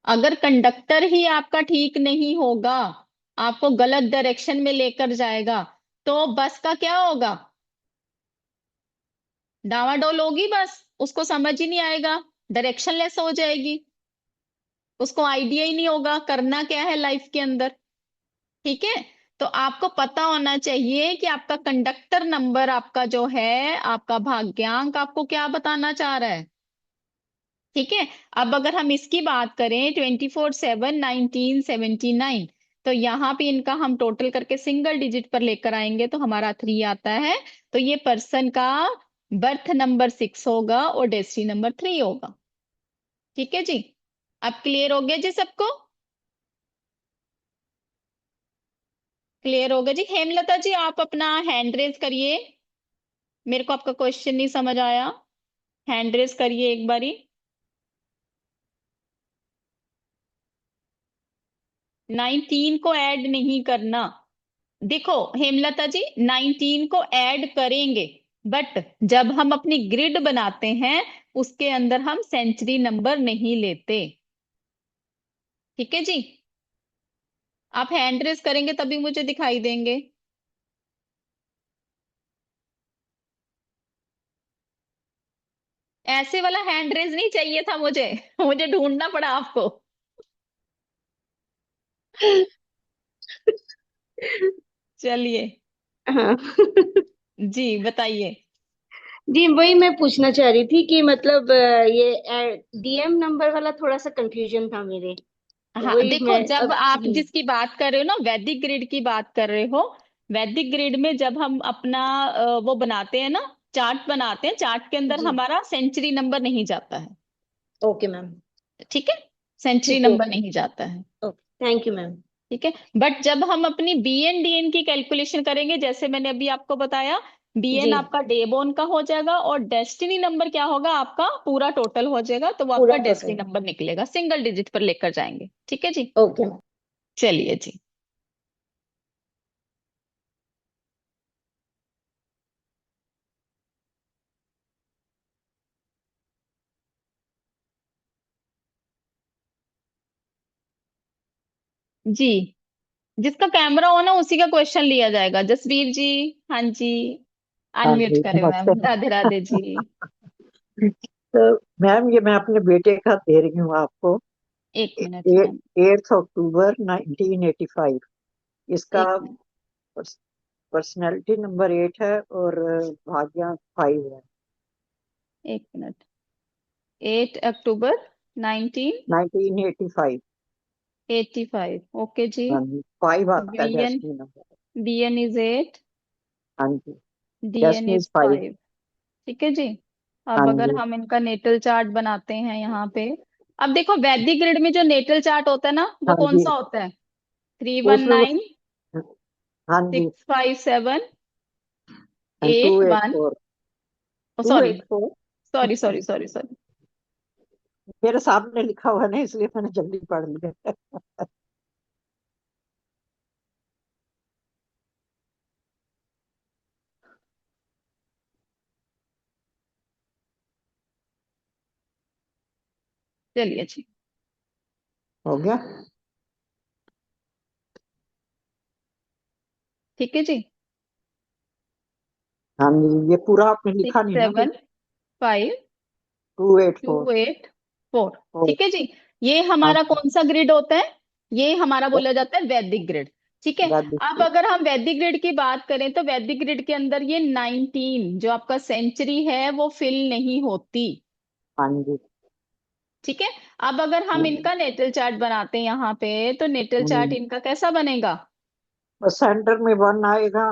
S1: अगर कंडक्टर ही आपका ठीक नहीं होगा, आपको गलत डायरेक्शन में लेकर जाएगा, तो बस का क्या होगा, डावाडोल होगी बस, उसको समझ ही नहीं आएगा, डायरेक्शन लेस हो जाएगी, उसको आइडिया ही नहीं होगा करना क्या है लाइफ के अंदर। ठीक है, तो आपको पता होना चाहिए कि आपका कंडक्टर नंबर, आपका जो है आपका भाग्यांक, आपको क्या बताना चाह रहा है। ठीक है, अब अगर हम इसकी बात करें, 24 7 19 79, तो यहाँ पे इनका हम टोटल करके सिंगल डिजिट पर लेकर आएंगे तो हमारा 3 आता है। तो ये पर्सन का बर्थ नंबर 6 होगा और डेस्टिनी नंबर 3 होगा। ठीक है जी, अब क्लियर हो गया जी सबको? क्लियर हो गया जी। हेमलता जी आप अपना हैंड रेज करिए, मेरे को आपका क्वेश्चन नहीं समझ आया, हैंड रेज करिए एक बारी। 19 को ऐड नहीं करना। देखो हेमलता जी, 19 को ऐड करेंगे, बट जब हम अपनी ग्रिड बनाते हैं उसके अंदर हम सेंचुरी नंबर नहीं लेते। ठीक है जी, आप हैंड रेस करेंगे तभी मुझे दिखाई देंगे। ऐसे वाला हैंड रेस नहीं चाहिए था मुझे मुझे ढूंढना पड़ा आपको। चलिए,
S2: हाँ।
S1: जी बताइए।
S2: जी वही मैं पूछना चाह रही थी कि मतलब ये DM नंबर वाला थोड़ा सा कंफ्यूजन था मेरे, तो
S1: हाँ
S2: वही
S1: देखो,
S2: मैं
S1: जब
S2: अब
S1: आप जिसकी बात कर रहे हो ना, वैदिक ग्रिड की बात कर रहे हो, वैदिक ग्रिड में जब हम अपना वो बनाते हैं ना, चार्ट बनाते हैं, चार्ट के अंदर
S2: जी।
S1: हमारा सेंचुरी नंबर नहीं जाता है।
S2: Okay ma'am.
S1: ठीक है, सेंचुरी
S2: ठीक है,
S1: नंबर
S2: ओके।
S1: नहीं जाता है।
S2: Okay, thank you ma'am.
S1: ठीक है, बट जब हम अपनी BN DN की कैलकुलेशन करेंगे, जैसे मैंने अभी आपको बताया, BN
S2: जी,
S1: आपका डे बोर्न का हो जाएगा और डेस्टिनी नंबर क्या होगा, आपका पूरा टोटल हो जाएगा, तो वो
S2: पूरा
S1: आपका डेस्टिनी
S2: टोटल।
S1: नंबर निकलेगा, सिंगल डिजिट पर लेकर जाएंगे। ठीक है जी,
S2: ओके मैम।
S1: चलिए जी। जी, जिसका कैमरा ऑन है उसी का क्वेश्चन लिया जाएगा। जसवीर जी, हाँ जी,
S6: हाँ
S1: अनम्यूट
S6: जी
S1: करें मैम।
S6: नमस्ते।
S1: राधे राधे जी।
S6: तो मैम ये मैं अपने बेटे का दे रही हूँ आपको।
S1: एक मिनट मैम,
S6: 8 अक्टूबर 1985। इसका
S1: एक मिनट,
S6: पर्सनैलिटी नंबर 8 है और भाग्य 5 है।
S1: एक मिनट। 8 अक्टूबर
S6: 1985।
S1: 1985, ओके जी।
S6: हाँ जी, 5 आता है
S1: BN,
S6: destiny number.
S1: BN is 8,
S6: हाँ जी,
S1: डीएन
S6: डेस्टिनी
S1: इज
S6: इज 5।
S1: 5। ठीक है जी।
S6: हाँ
S1: अब अगर
S6: जी,
S1: हम इनका नेटल चार्ट बनाते हैं यहाँ पे, अब देखो वैदिक ग्रिड में जो नेटल चार्ट होता है ना, वो
S6: हाँ
S1: कौन
S6: जी,
S1: सा होता है? 319,
S6: हाँ जी,
S1: 657,
S6: and
S1: 81।
S6: 284।
S1: Sorry,
S6: 284
S1: sorry sorry sorry sorry.
S6: मेरे सामने लिखा हुआ नहीं, इसलिए मैंने जल्दी पढ़ लिया।
S1: चलिए जी,
S6: हो गया।
S1: ठीक है जी।
S6: हाँ जी, ये पूरा आपने लिखा
S1: सिक्स
S6: नहीं ना अभी।
S1: Seven five
S6: 284।
S1: 284, ठीक है जी। ये
S6: हाँ,
S1: हमारा कौन सा ग्रिड होता है? ये हमारा बोला जाता है वैदिक ग्रिड। ठीक है। अब
S6: वैदिक।
S1: अगर हम वैदिक ग्रिड की बात करें तो वैदिक ग्रिड के अंदर ये 19 जो आपका सेंचुरी है वो फिल नहीं होती।
S6: हाँ जी।
S1: ठीक है। अब अगर हम इनका नेटल चार्ट बनाते हैं यहाँ पे, तो नेटल चार्ट इनका कैसा बनेगा?
S6: सेंटर में 1 आएगा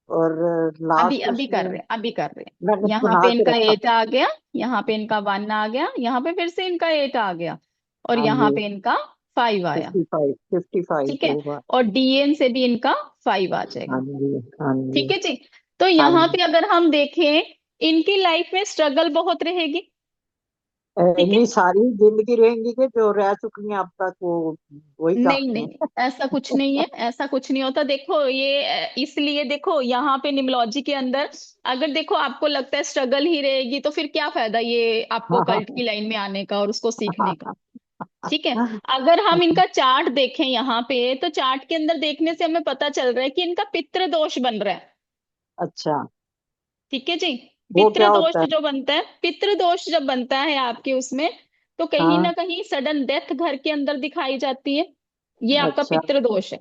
S6: और
S1: अभी
S6: लास्ट
S1: अभी कर
S6: उसमें
S1: रहे हैं, अभी कर रहे हैं।
S6: मैंने
S1: यहाँ
S6: बना
S1: पे
S6: के
S1: इनका
S6: रखा।
S1: 8 आ गया, यहाँ पे इनका 1 आ गया, यहाँ पे फिर से इनका 8 आ गया, और
S6: हाँ
S1: यहाँ
S6: जी,
S1: पे इनका 5 आया।
S6: 55 55
S1: ठीक है।
S6: 2 बार।
S1: और डीएन से भी इनका 5 आ
S6: हाँ
S1: जाएगा।
S6: जी, हाँ जी,
S1: ठीक है जी। तो
S6: हाँ
S1: यहाँ
S6: जी।
S1: पे अगर हम देखें, इनकी लाइफ में स्ट्रगल बहुत रहेगी। ठीक है।
S6: इतनी सारी जिंदगी रहेंगी कि जो रह चुकी हैं अब तक वो वही
S1: नहीं
S6: काफी
S1: नहीं,
S6: है।
S1: ऐसा कुछ नहीं है, ऐसा कुछ नहीं होता। देखो ये इसलिए देखो यहाँ पे निमोलॉजी के अंदर, अगर देखो आपको लगता है स्ट्रगल ही रहेगी, तो फिर क्या फायदा ये आपको कल्ट की लाइन में आने का और उसको सीखने का। ठीक है। अगर हम इनका चार्ट देखें यहाँ पे, तो चार्ट के अंदर देखने से हमें पता चल रहा है कि इनका पितृ दोष बन रहा है।
S6: अच्छा,
S1: ठीक है जी।
S6: वो
S1: पितृ
S6: क्या
S1: दोष
S6: होता है?
S1: जो बनता है, पितृ दोष जब बनता है आपके उसमें, तो कहीं ना
S6: हाँ,
S1: कहीं सडन डेथ घर के अंदर दिखाई जाती है। ये आपका
S6: अच्छा,
S1: पितृ दोष है।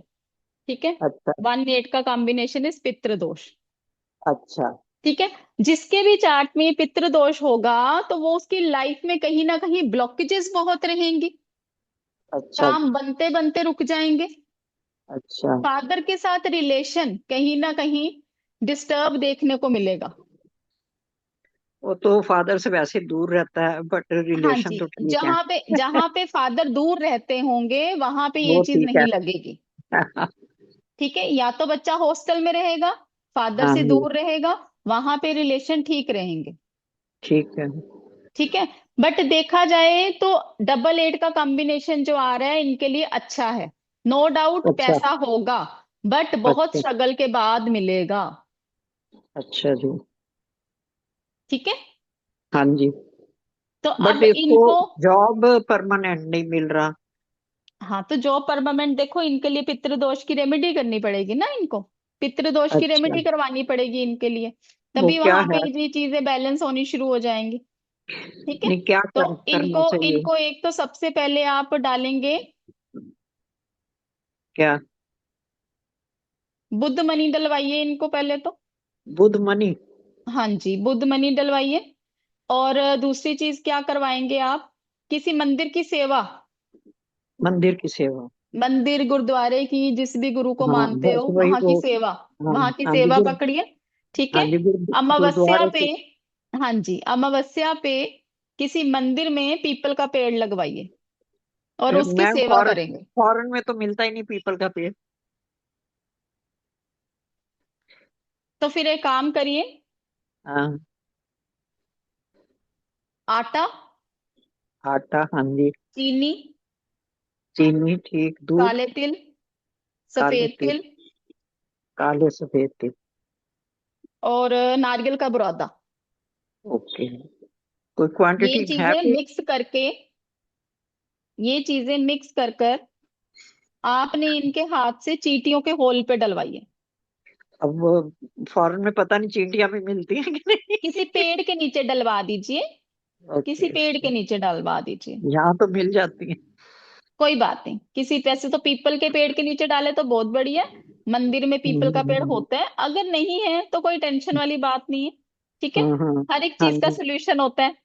S1: ठीक है।
S6: अच्छा,
S1: 1 8 का कॉम्बिनेशन इस पितृ दोष।
S6: अच्छा,
S1: ठीक है। जिसके भी चार्ट में ये पितृ दोष होगा, तो वो उसकी लाइफ में कहीं ना कहीं ब्लॉकेजेस बहुत रहेंगी,
S6: अच्छा,
S1: काम बनते बनते रुक जाएंगे,
S6: अच्छा।
S1: फादर के साथ रिलेशन कहीं ना कहीं डिस्टर्ब देखने को मिलेगा।
S6: वो तो फादर से वैसे दूर रहता है, बट
S1: हाँ
S6: रिलेशन
S1: जी।
S6: तो ठीक है।
S1: जहां पे फादर दूर रहते होंगे वहां पे ये
S6: वो
S1: चीज
S6: ठीक है।
S1: नहीं लगेगी। ठीक है। या तो बच्चा हॉस्टल में रहेगा, फादर
S6: हाँ
S1: से
S6: जी,
S1: दूर रहेगा, वहां पे रिलेशन ठीक रहेंगे।
S6: ठीक है।
S1: ठीक है। बट देखा जाए तो 8 8 का कॉम्बिनेशन जो आ रहा है इनके लिए अच्छा है। नो डाउट
S6: अच्छा,
S1: पैसा होगा, बट बहुत
S6: अच्छा,
S1: स्ट्रगल के बाद मिलेगा।
S6: अच्छा जी।
S1: ठीक है।
S6: हाँ जी,
S1: तो
S6: बट
S1: अब
S6: इसको
S1: इनको,
S6: जॉब परमानेंट नहीं मिल रहा।
S1: हाँ तो जॉब परमानेंट देखो, इनके लिए पितृदोष की रेमेडी करनी पड़ेगी ना इनको, पितृदोष की
S6: अच्छा,
S1: रेमेडी करवानी पड़ेगी इनके लिए,
S6: वो
S1: तभी
S6: क्या
S1: वहां पे
S6: है?
S1: ये चीजें बैलेंस होनी शुरू हो जाएंगी। ठीक है।
S6: नहीं, क्या
S1: तो
S6: करना
S1: इनको
S6: चाहिए?
S1: इनको एक तो सबसे पहले आप डालेंगे
S6: क्या?
S1: बुद्ध मनी, डलवाइए इनको पहले तो।
S6: बुध मनी?
S1: हाँ जी, बुद्ध मनी डलवाइए। और दूसरी चीज क्या करवाएंगे आप? किसी मंदिर की सेवा,
S6: मंदिर की सेवा?
S1: मंदिर गुरुद्वारे की, जिस भी गुरु को
S6: हाँ,
S1: मानते हो
S6: बस वही
S1: वहां की
S6: वो।
S1: सेवा,
S6: हाँ,
S1: वहां की
S6: हाँ जी,
S1: सेवा पकड़िए। ठीक
S6: हाँ
S1: है।
S6: जी,
S1: अमावस्या
S6: गुरुद्वारे
S1: पे,
S6: से।
S1: हाँ जी, अमावस्या पे किसी मंदिर में पीपल का पेड़ लगवाइए और उसकी
S6: मैम,
S1: सेवा करेंगे।
S6: फॉरेन में तो मिलता ही नहीं पीपल का पेड़।
S1: तो फिर एक काम करिए,
S6: हाँ,
S1: आटा,
S6: आटा, हाँ जी,
S1: चीनी,
S6: चीनी ठीक, दूध,
S1: काले तिल,
S6: काले
S1: सफेद
S6: तिल,
S1: तिल,
S6: काले सफेद तिल।
S1: और नारियल का बुरादा,
S6: ओके, कोई
S1: ये
S6: क्वांटिटी है
S1: चीजें
S6: फिर?
S1: मिक्स करके, ये चीजें मिक्स कर कर आपने इनके हाथ से चींटियों के होल पे डलवाइए।
S6: अब फॉरेन में पता नहीं चींटियां भी मिलती हैं कि
S1: किसी
S6: नहीं।
S1: पेड़ के नीचे डलवा दीजिए, किसी
S6: ओके,
S1: पेड़ के नीचे डलवा दीजिए।
S6: यहाँ तो मिल जाती हैं।
S1: कोई बात नहीं, किसी पैसे तो पीपल के पेड़ के नीचे डाले तो बहुत बढ़िया है, मंदिर में पीपल का पेड़
S6: हम्म,
S1: होता है, अगर नहीं है तो कोई टेंशन वाली बात नहीं है। ठीक है, हर एक
S6: हाँ
S1: चीज का
S6: जी।
S1: सोल्यूशन होता है।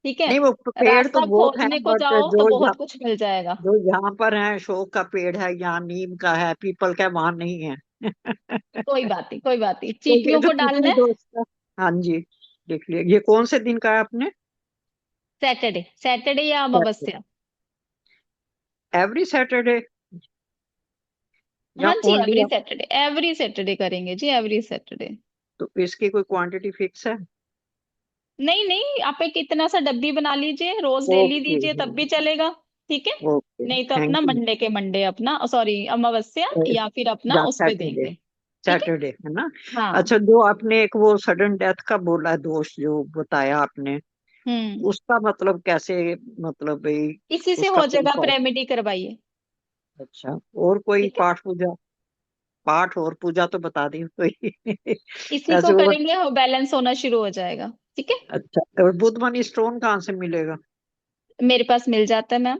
S1: ठीक है,
S6: नहीं वो पेड़ तो
S1: रास्ता
S6: बहुत है,
S1: खोजने को
S6: बट
S1: जाओ तो बहुत कुछ मिल जाएगा।
S6: जो यहाँ पर है, अशोक का पेड़ है, यहाँ नीम का है, पीपल का वहां नहीं है।
S1: कोई बात नहीं, कोई बात नहीं,
S6: तो ये
S1: चींटियों
S6: तो
S1: को डालना
S6: किसी
S1: है।
S6: दोस्त का। हाँ जी, देख लिया। ये कौन से दिन का है आपने?
S1: सैटरडे, सैटरडे या अमावस्या।
S6: एवरी सैटरडे या
S1: हाँ जी,
S6: ओनली?
S1: एवरी सैटरडे करेंगे जी, एवरी सैटरडे।
S6: तो इसकी कोई क्वांटिटी फिक्स है?
S1: नहीं नहीं, आप एक इतना सा डब्बी बना लीजिए, रोज डेली
S6: ओके,
S1: दीजिए तब भी चलेगा। ठीक है,
S6: ओके,
S1: नहीं तो
S6: थैंक
S1: अपना
S6: यू।
S1: मंडे के मंडे अपना, सॉरी अमावस्या, या फिर अपना
S6: या
S1: उस पे देख
S6: सैटरडे,
S1: ले। ठीक है।
S6: सैटरडे है ना?
S1: हाँ।
S6: अच्छा, जो आपने एक वो सडन डेथ का बोला, दोष जो बताया आपने,
S1: हम्म।
S6: उसका मतलब कैसे, मतलब भाई
S1: इसी से
S6: उसका
S1: हो
S6: कोई
S1: जाएगा, आप रेमेडी करवाइए।
S6: अच्छा, और कोई
S1: ठीक है,
S6: पाठ पूजा? पाठ और पूजा तो बता दी कोई।
S1: इसी को
S6: ऐसे वो
S1: करेंगे और बैलेंस होना शुरू हो जाएगा। ठीक है,
S6: अच्छा, और बुध मनी स्टोन कहाँ से मिलेगा?
S1: मेरे पास मिल जाता है मैम।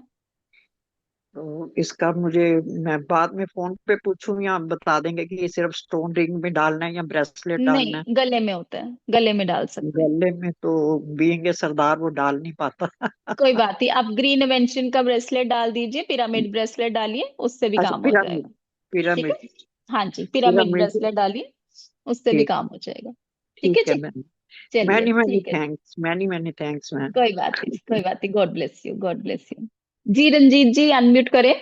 S6: तो इसका मुझे, मैं बाद में फोन पे पूछूं या आप बता देंगे कि ये सिर्फ स्टोन रिंग में डालना है या ब्रेसलेट डालना है?
S1: नहीं, गले में होता है, गले में डाल सकते हैं।
S6: गले में तो बीइंग ए सरदार वो डाल नहीं पाता।
S1: कोई बात नहीं, आप ग्रीन इन्वेंशन का ब्रेसलेट डाल दीजिए, पिरामिड ब्रेसलेट डालिए, उससे भी
S6: अच्छा,
S1: काम हो
S6: पिरामिड,
S1: जाएगा। ठीक है,
S6: पिरामिड,
S1: हाँ जी, पिरामिड
S6: पिरामिड।
S1: ब्रेसलेट डालिए, उससे भी
S6: ठीक,
S1: काम हो जाएगा। ठीक है
S6: ठीक है
S1: जी।
S6: मैम।
S1: चलिए,
S6: मैनी मैनी
S1: ठीक है जी।
S6: Thanks, many many thanks ma'am.
S1: कोई बात नहीं, कोई बात नहीं, God bless you, God bless you. जी रंजीत जी, अनम्यूट करें।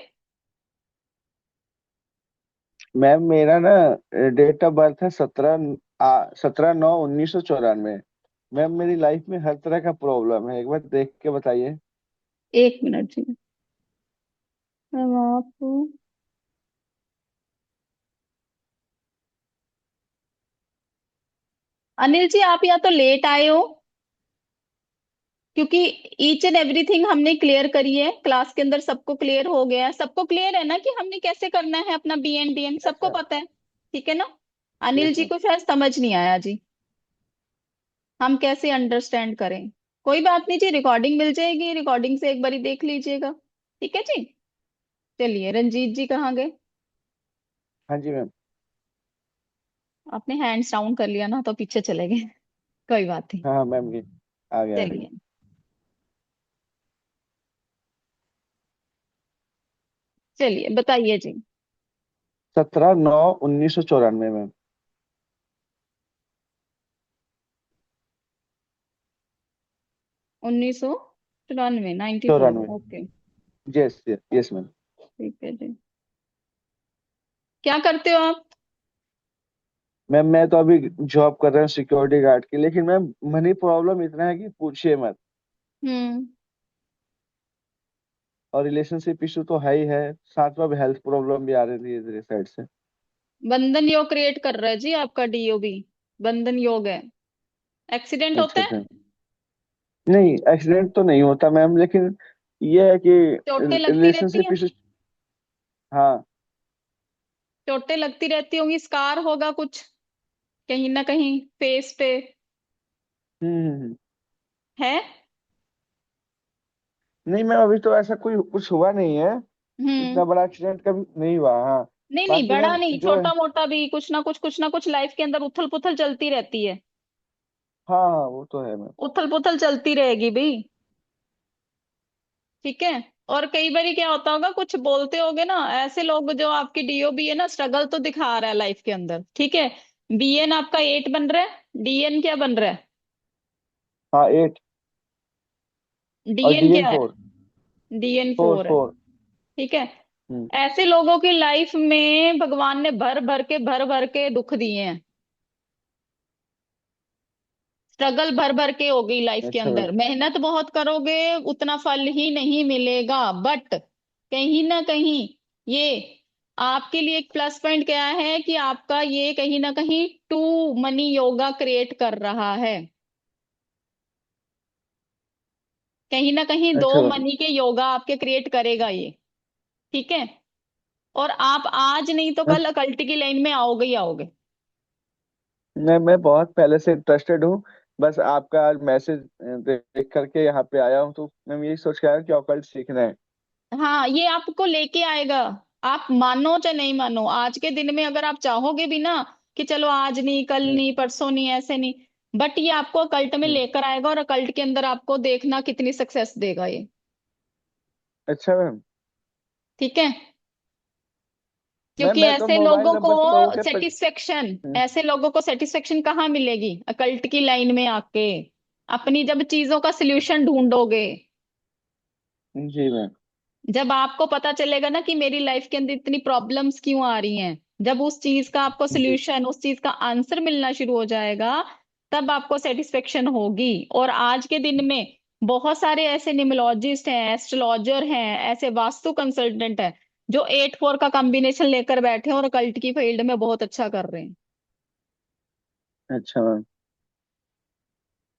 S7: मैम मेरा ना डेट ऑफ बर्थ है 17/9/1994। मैम मेरी लाइफ में हर तरह का प्रॉब्लम है, एक बार देख के बताइए।
S1: एक मिनट जी, अब आप, अनिल जी आप या तो लेट आए हो, क्योंकि ईच एंड एवरीथिंग हमने क्लियर करी है क्लास के अंदर, सबको क्लियर हो गया है, सबको क्लियर है ना कि हमने कैसे करना है अपना B N D N,
S7: yes
S1: सबको
S7: मैम।
S1: पता है। ठीक है ना, अनिल
S7: यस
S1: जी
S7: मैम।
S1: को शायद समझ नहीं आया जी, हम कैसे अंडरस्टैंड करें। कोई बात नहीं जी, रिकॉर्डिंग मिल जाएगी, रिकॉर्डिंग से एक बारी देख लीजिएगा। ठीक है जी। चलिए, रंजीत जी कहाँ गए?
S7: हाँ जी मैम।
S1: आपने हैंड्स डाउन कर लिया ना तो पीछे चले गए। कोई बात नहीं।
S7: हाँ हाँ मैम, ये आ गया आ गया।
S1: चलिए, चलिए बताइए जी।
S7: 17/9/1994 ma'am.
S1: 1994, 94,
S7: 94।
S1: Okay.
S7: Yes yes yes ma'am.
S1: ठीक है जी, क्या करते हो आप?
S7: मैम मैं तो अभी जॉब कर रहा हूँ सिक्योरिटी गार्ड की, लेकिन मैम मनी प्रॉब्लम इतना है कि पूछिए मत।
S1: हम्म।
S7: और रिलेशनशिप इशू तो है ही है, साथ में अब हेल्थ प्रॉब्लम भी आ रही है धीरे साइड से।
S1: बंधन योग क्रिएट कर रहा है जी आपका डीओबी, बंधन योग है। एक्सीडेंट होता
S7: अच्छा
S1: है?
S7: अच्छा। नहीं एक्सीडेंट तो नहीं होता मैम, लेकिन ये है कि
S1: चोटें लगती रहती
S7: रिलेशनशिप
S1: हैं?
S7: इशू। हाँ।
S1: चोटें लगती रहती होंगी, स्कार होगा कुछ कहीं ना कहीं फेस पे,
S7: हम्म।
S1: है?
S7: नहीं मैम अभी तो ऐसा कोई कुछ हुआ नहीं है,
S1: हम्म।
S7: इतना बड़ा एक्सीडेंट कभी नहीं हुआ। हाँ।
S1: नहीं नहीं,
S7: बाकी
S1: बड़ा
S7: मैम
S1: नहीं,
S7: जो है,
S1: छोटा मोटा भी कुछ ना कुछ लाइफ के अंदर उथल पुथल चलती रहती है।
S7: हाँ हाँ वो तो है मैम।
S1: उथल पुथल चलती रहेगी भाई। ठीक है, और कई बार क्या होता होगा, कुछ बोलते होगे ना ऐसे लोग, जो आपकी डीओबी है ना, स्ट्रगल तो दिखा रहा है लाइफ के अंदर। ठीक है, बीएन आपका 8 बन रहा है, डीएन क्या बन रहा है?
S7: हाँ 8। और
S1: डीएन
S7: DN
S1: क्या है?
S7: 4।
S1: डीएन
S7: फोर
S1: 4 है।
S7: फोर
S1: ठीक है,
S7: हम्म।
S1: ऐसे लोगों की लाइफ में भगवान ने भर भर के दुख दिए हैं, स्ट्रगल भर भर के होगी लाइफ के
S7: अच्छा
S1: अंदर,
S7: मैम।
S1: मेहनत बहुत करोगे उतना फल ही नहीं मिलेगा, बट कहीं ना कहीं ये आपके लिए एक प्लस पॉइंट क्या है कि आपका ये कहीं ना कहीं टू मनी योगा क्रिएट कर रहा है, कहीं ना कहीं दो
S7: अच्छा मैम।
S1: मनी के योगा आपके क्रिएट करेगा ये। ठीक है, और आप आज नहीं तो कल अकल्ट की लाइन में आओगे ही आओगे।
S7: मैं बहुत पहले से इंटरेस्टेड हूँ, बस आपका आज मैसेज देख करके यहाँ पे आया हूँ, तो मैं यही सोच के आया कि ऑकल्ट सीखना है।
S1: हाँ, ये आपको लेके आएगा। आप मानो चाहे नहीं मानो, आज के दिन में अगर आप चाहोगे भी ना कि चलो आज नहीं, कल
S7: हम्म,
S1: नहीं, परसों नहीं, ऐसे नहीं, बट ये आपको अकल्ट में
S7: हम्म।
S1: लेकर आएगा, और अकल्ट के अंदर आपको देखना कितनी सक्सेस देगा ये।
S7: अच्छा मैम।
S1: ठीक है,
S7: मैम
S1: क्योंकि
S7: मैं तो
S1: ऐसे
S7: मोबाइल
S1: लोगों
S7: नंबर से लोगों
S1: को
S7: के
S1: सेटिस्फेक्शन,
S7: हम्म,
S1: ऐसे लोगों को सेटिस्फेक्शन कहाँ मिलेगी अकल्ट की लाइन में आके? अपनी जब चीजों का सोल्यूशन ढूंढोगे,
S7: जी मैम।
S1: जब आपको पता चलेगा ना कि मेरी लाइफ के अंदर इतनी प्रॉब्लम्स क्यों आ रही हैं, जब उस चीज का आपको
S7: जी।
S1: सोल्यूशन, उस चीज का आंसर मिलना शुरू हो जाएगा, तब आपको सेटिस्फेक्शन होगी। और आज के दिन में बहुत सारे ऐसे न्यूमरोलॉजिस्ट हैं, एस्ट्रोलॉजर हैं, ऐसे वास्तु कंसल्टेंट हैं, जो 8-4 का कॉम्बिनेशन लेकर बैठे हैं और कल्ट की फील्ड में बहुत अच्छा कर रहे हैं।
S7: अच्छा मैम।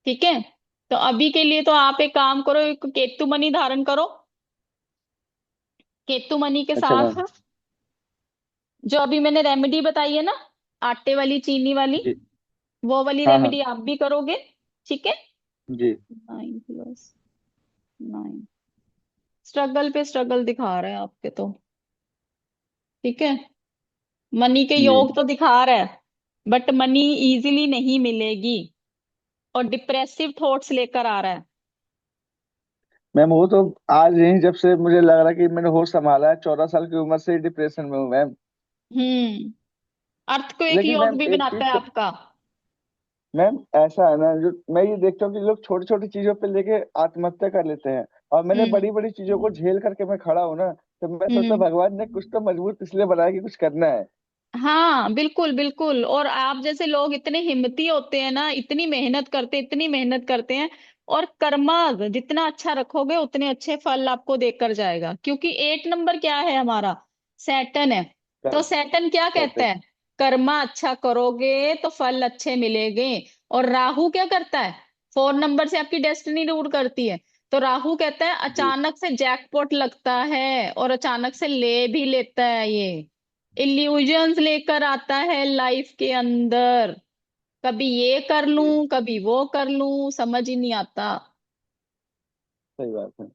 S1: ठीक है, तो अभी के लिए तो आप एक काम करो, एक केतु मणि धारण करो। केतु मणि के
S7: अच्छा
S1: साथ
S7: मैम।
S1: जो अभी मैंने रेमेडी बताई है ना, आटे वाली, चीनी वाली,
S7: जी।
S1: वो वाली
S7: हाँ हाँ।
S1: रेमेडी आप भी करोगे। ठीक है।
S7: जी।
S1: 9+9, स्ट्रगल पे स्ट्रगल दिखा रहा है आपके तो। ठीक है, मनी के
S7: जी
S1: योग तो दिखा रहा है, बट मनी इजीली नहीं मिलेगी, और डिप्रेसिव थॉट्स लेकर आ रहा है।
S7: मैम, वो तो आज नहीं, जब से मुझे लग रहा है कि मैंने होश संभाला है 14 साल की उम्र से डिप्रेशन में हूँ मैम।
S1: हम्म, अर्थ को एक
S7: लेकिन
S1: योग
S7: मैम
S1: भी
S7: एक
S1: बनाता
S7: चीज
S1: है
S7: तो,
S1: आपका।
S7: मैम ऐसा है ना, जो मैं ये देखता हूँ कि लोग छोटी छोटी चीजों पे लेके आत्महत्या कर लेते हैं, और मैंने
S1: हम्म।
S7: बड़ी बड़ी चीजों को झेल करके मैं खड़ा हूँ ना, तो मैं सोचता
S1: हम्म।
S7: भगवान ने कुछ तो मजबूत इसलिए बनाया कि कुछ करना है।
S1: हाँ, बिल्कुल बिल्कुल, और आप जैसे लोग इतने हिम्मती होते हैं ना, इतनी मेहनत करते, इतनी मेहनत करते हैं, और कर्मा जितना अच्छा रखोगे उतने अच्छे फल आपको देकर जाएगा, क्योंकि 8 नंबर क्या है हमारा? सैटर्न है। तो
S7: कर
S1: सैटर्न क्या कहता
S7: सकते।
S1: है? कर्मा अच्छा करोगे तो फल अच्छे मिलेंगे। और राहु क्या करता है? 4 नंबर से आपकी डेस्टिनी रूल करती है। तो राहु कहता है
S7: जी।
S1: अचानक से जैकपॉट लगता है, और अचानक से ले भी लेता है ये, इल्यूजन्स लेकर आता है लाइफ के अंदर। कभी ये कर
S7: जी
S1: लूं, कभी वो कर लूं, समझ ही नहीं आता।
S7: सही बात है।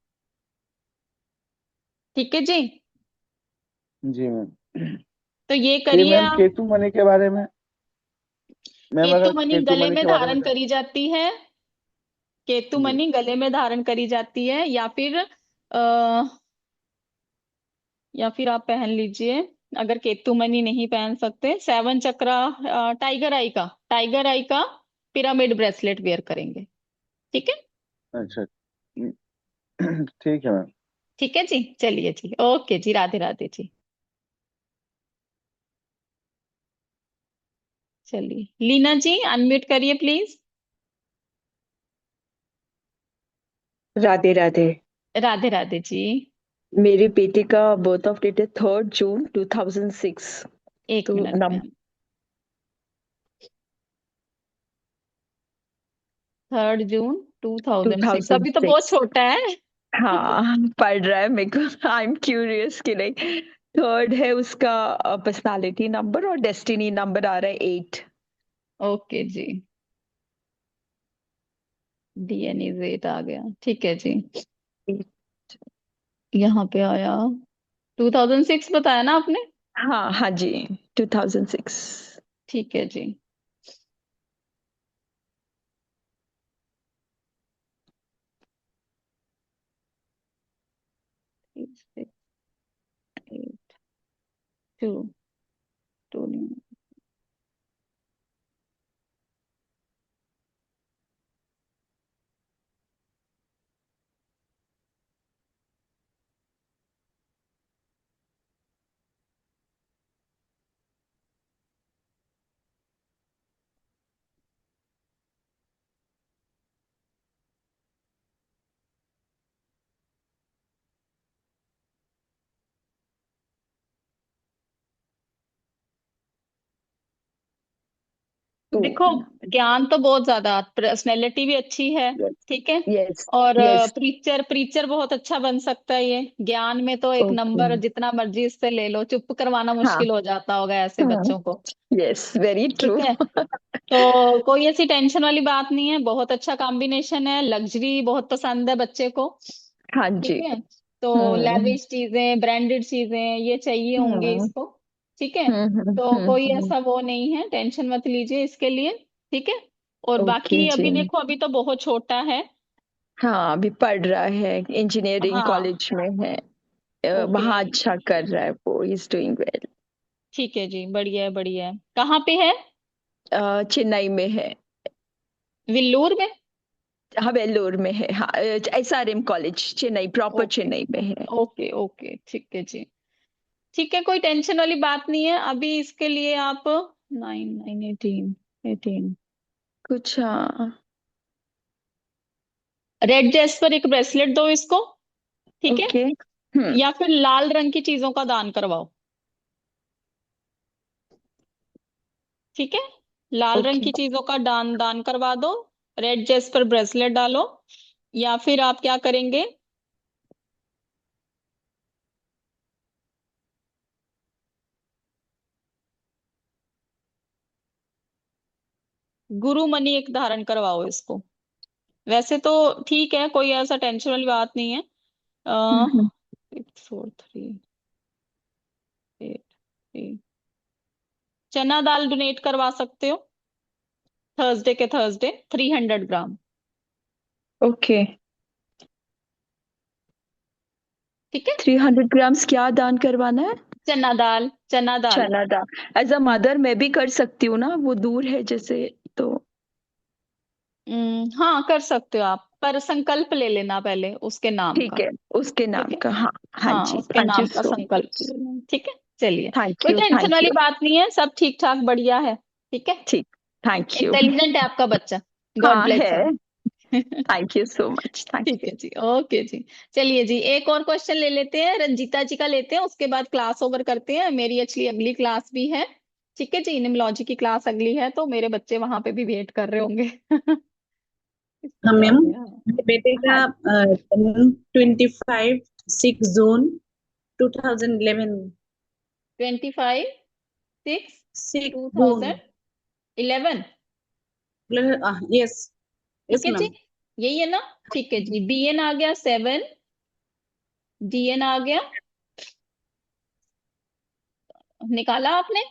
S1: ठीक है जी,
S7: जी मैम।
S1: तो ये
S7: ये
S1: करिए
S7: मैम
S1: आप।
S7: केतु मनी के बारे में, मैम
S1: केतु
S7: अगर
S1: मणि
S7: केतु
S1: गले
S7: मनी
S1: में
S7: के बारे में
S1: धारण करी जाती है। केतु
S7: जी।
S1: मणि गले में धारण करी जाती है, या फिर आप पहन लीजिए, अगर केतु मणि नहीं पहन सकते, 7 चक्रा, टाइगर आई का पिरामिड ब्रेसलेट वेयर करेंगे। ठीक है।
S7: अच्छा। ठीक है मैम।
S1: ठीक है जी, चलिए जी, ओके जी, राधे राधे जी। चलिए, लीना जी अनम्यूट करिए प्लीज।
S8: राधे राधे।
S1: राधे राधे जी।
S8: मेरी बेटी का बर्थ ऑफ डेट है 3 जून 2006।
S1: एक
S8: तो
S1: मिनट
S8: नम
S1: में, 3 जून 2006, अभी तो बहुत
S8: 2006।
S1: छोटा है।
S8: हाँ, पढ़ रहा है मेरे को। आई एम क्यूरियस कि नहीं। थर्ड है उसका पर्सनालिटी नंबर, और डेस्टिनी नंबर आ रहा है 8।
S1: ओके जी, डीएनए वेट आ गया, ठीक है जी। यहाँ पे आया, 2006 बताया ना आपने?
S8: हाँ हाँ जी, 2006।
S1: ठीक है जी। 6, 8, 2, 2।
S8: टू।
S1: देखो, ज्ञान तो बहुत ज्यादा, पर्सनैलिटी भी अच्छी है।
S8: यस
S1: ठीक है।
S8: यस
S1: और
S8: यस।
S1: प्रीचर प्रीचर बहुत अच्छा बन सकता है ये। ज्ञान में तो एक
S8: ओके।
S1: नंबर जितना मर्जी इससे ले लो, चुप करवाना
S8: हाँ
S1: मुश्किल हो जाता होगा ऐसे
S8: हाँ।
S1: बच्चों को।
S8: Yes, very true.
S1: ठीक है, तो कोई ऐसी टेंशन वाली बात नहीं है, बहुत अच्छा कॉम्बिनेशन है, लग्जरी बहुत पसंद है बच्चे को।
S8: हाँ
S1: ठीक
S8: जी।
S1: है। तो
S8: हम्म
S1: लेविश चीजें, ब्रांडेड चीजें ये चाहिए होंगे
S8: हम्म
S1: इसको। ठीक है, तो कोई ऐसा वो नहीं है, टेंशन मत लीजिए इसके लिए। ठीक है, और
S8: ओके
S1: बाकी
S8: जी।
S1: अभी देखो अभी तो बहुत छोटा है।
S8: हाँ, अभी पढ़ रहा है, इंजीनियरिंग
S1: हाँ,
S8: कॉलेज में है।
S1: ओके,
S8: वहाँ अच्छा कर रहा है वो, इज डूइंग वेल।
S1: ठीक है जी, बढ़िया है बढ़िया है। कहाँ पे है?
S8: चेन्नई में है।
S1: विल्लूर में?
S8: हाँ, वेल्लोर में है। हाँ, SRM college, Chennai, proper
S1: okay
S8: Chennai में है।
S1: ओके ओके, ठीक है जी। ठीक है, कोई टेंशन वाली बात नहीं है अभी इसके लिए। आप 9 9 18 18
S8: कुछ
S1: रेड जेस्पर एक ब्रेसलेट दो इसको। ठीक है,
S8: ओके।
S1: या फिर लाल रंग की चीजों का दान करवाओ। ठीक है, लाल रंग
S8: ओके।
S1: की चीजों का दान दान करवा दो। रेड जेस्पर ब्रेसलेट डालो, या फिर आप क्या करेंगे, गुरु मणि एक धारण करवाओ इसको। वैसे तो ठीक है, कोई ऐसा टेंशन वाली बात नहीं है। 6 4 3 8 चना दाल डोनेट करवा सकते हो, थर्सडे के थर्सडे 300 ग्राम।
S8: ओके।
S1: ठीक है,
S8: 300 ग्राम्स क्या दान करवाना है?
S1: चना दाल, चना दाल।
S8: चना दाल। एज अ
S1: हम्म
S8: मदर मैं भी कर सकती हूँ ना, वो दूर है जैसे, तो।
S1: हाँ कर सकते हो आप, पर संकल्प ले लेना पहले उसके नाम
S8: ठीक
S1: का।
S8: है, उसके
S1: ठीक
S8: नाम
S1: है,
S8: का। हाँ हाँ
S1: हाँ
S8: जी,
S1: उसके
S8: थैंक यू
S1: नाम का
S8: सो
S1: संकल्प
S8: मच।
S1: ले लेना। ठीक है, चलिए,
S8: थैंक
S1: कोई
S8: यू,
S1: टेंशन
S8: थैंक
S1: वाली
S8: यू।
S1: बात नहीं है, सब ठीक ठाक बढ़िया है। ठीक है,
S8: ठीक। Thank you.
S1: इंटेलिजेंट है आपका बच्चा। गॉड
S8: हाँ
S1: ब्लेस
S8: है।
S1: Him.
S8: Thank you so much, thank
S1: ठीक
S8: यू।
S1: है जी, ओके जी। चलिए जी, एक और क्वेश्चन ले लेते हैं, रंजीता जी का लेते हैं, उसके बाद क्लास ओवर करते हैं। मेरी एक्चुअली अगली क्लास भी है। ठीक है जी, निम्नोलॉजी की क्लास अगली है, तो मेरे बच्चे वहां पे भी वेट कर रहे होंगे। इसको
S9: हाँ
S1: क्या
S9: मैम,
S1: हो गया?
S9: मेरे बेटे
S1: हाँ,
S9: का 25/6 जून 2011।
S1: 25/6
S9: 6
S1: two
S9: June.
S1: Thousand eleven
S9: yes,
S1: ठीक
S9: यस
S1: है जी,
S9: मैम।
S1: यही है ना? ठीक है जी, BN आ गया 7, DN आ गया, निकाला आपने?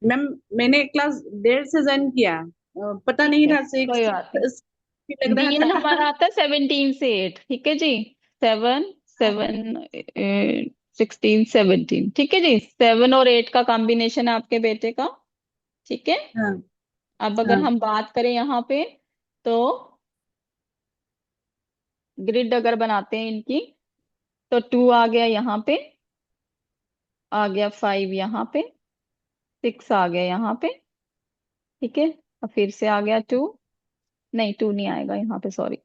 S9: मैम, मैंने क्लास 1:30 से ज्वाइन किया, पता
S1: ठीक
S9: नहीं
S1: है,
S9: था
S1: कोई
S9: 6
S1: बात नहीं।
S9: लग रहा
S1: DN
S9: था।
S1: हमारा आता है 17 से 8। ठीक है जी, 7 7 16 17। ठीक है जी, 7 और 8 का कॉम्बिनेशन है आपके बेटे का। ठीक है,
S9: हाँ
S1: अब अगर
S9: हाँ
S1: हम बात करें यहाँ पे, तो ग्रिड अगर बनाते हैं इनकी, तो 2 आ गया यहाँ पे, आ गया 5 यहाँ पे, 6 आ गया यहाँ पे। ठीक है, और फिर से आ गया 2, नहीं 2 नहीं आएगा यहाँ पे, सॉरी।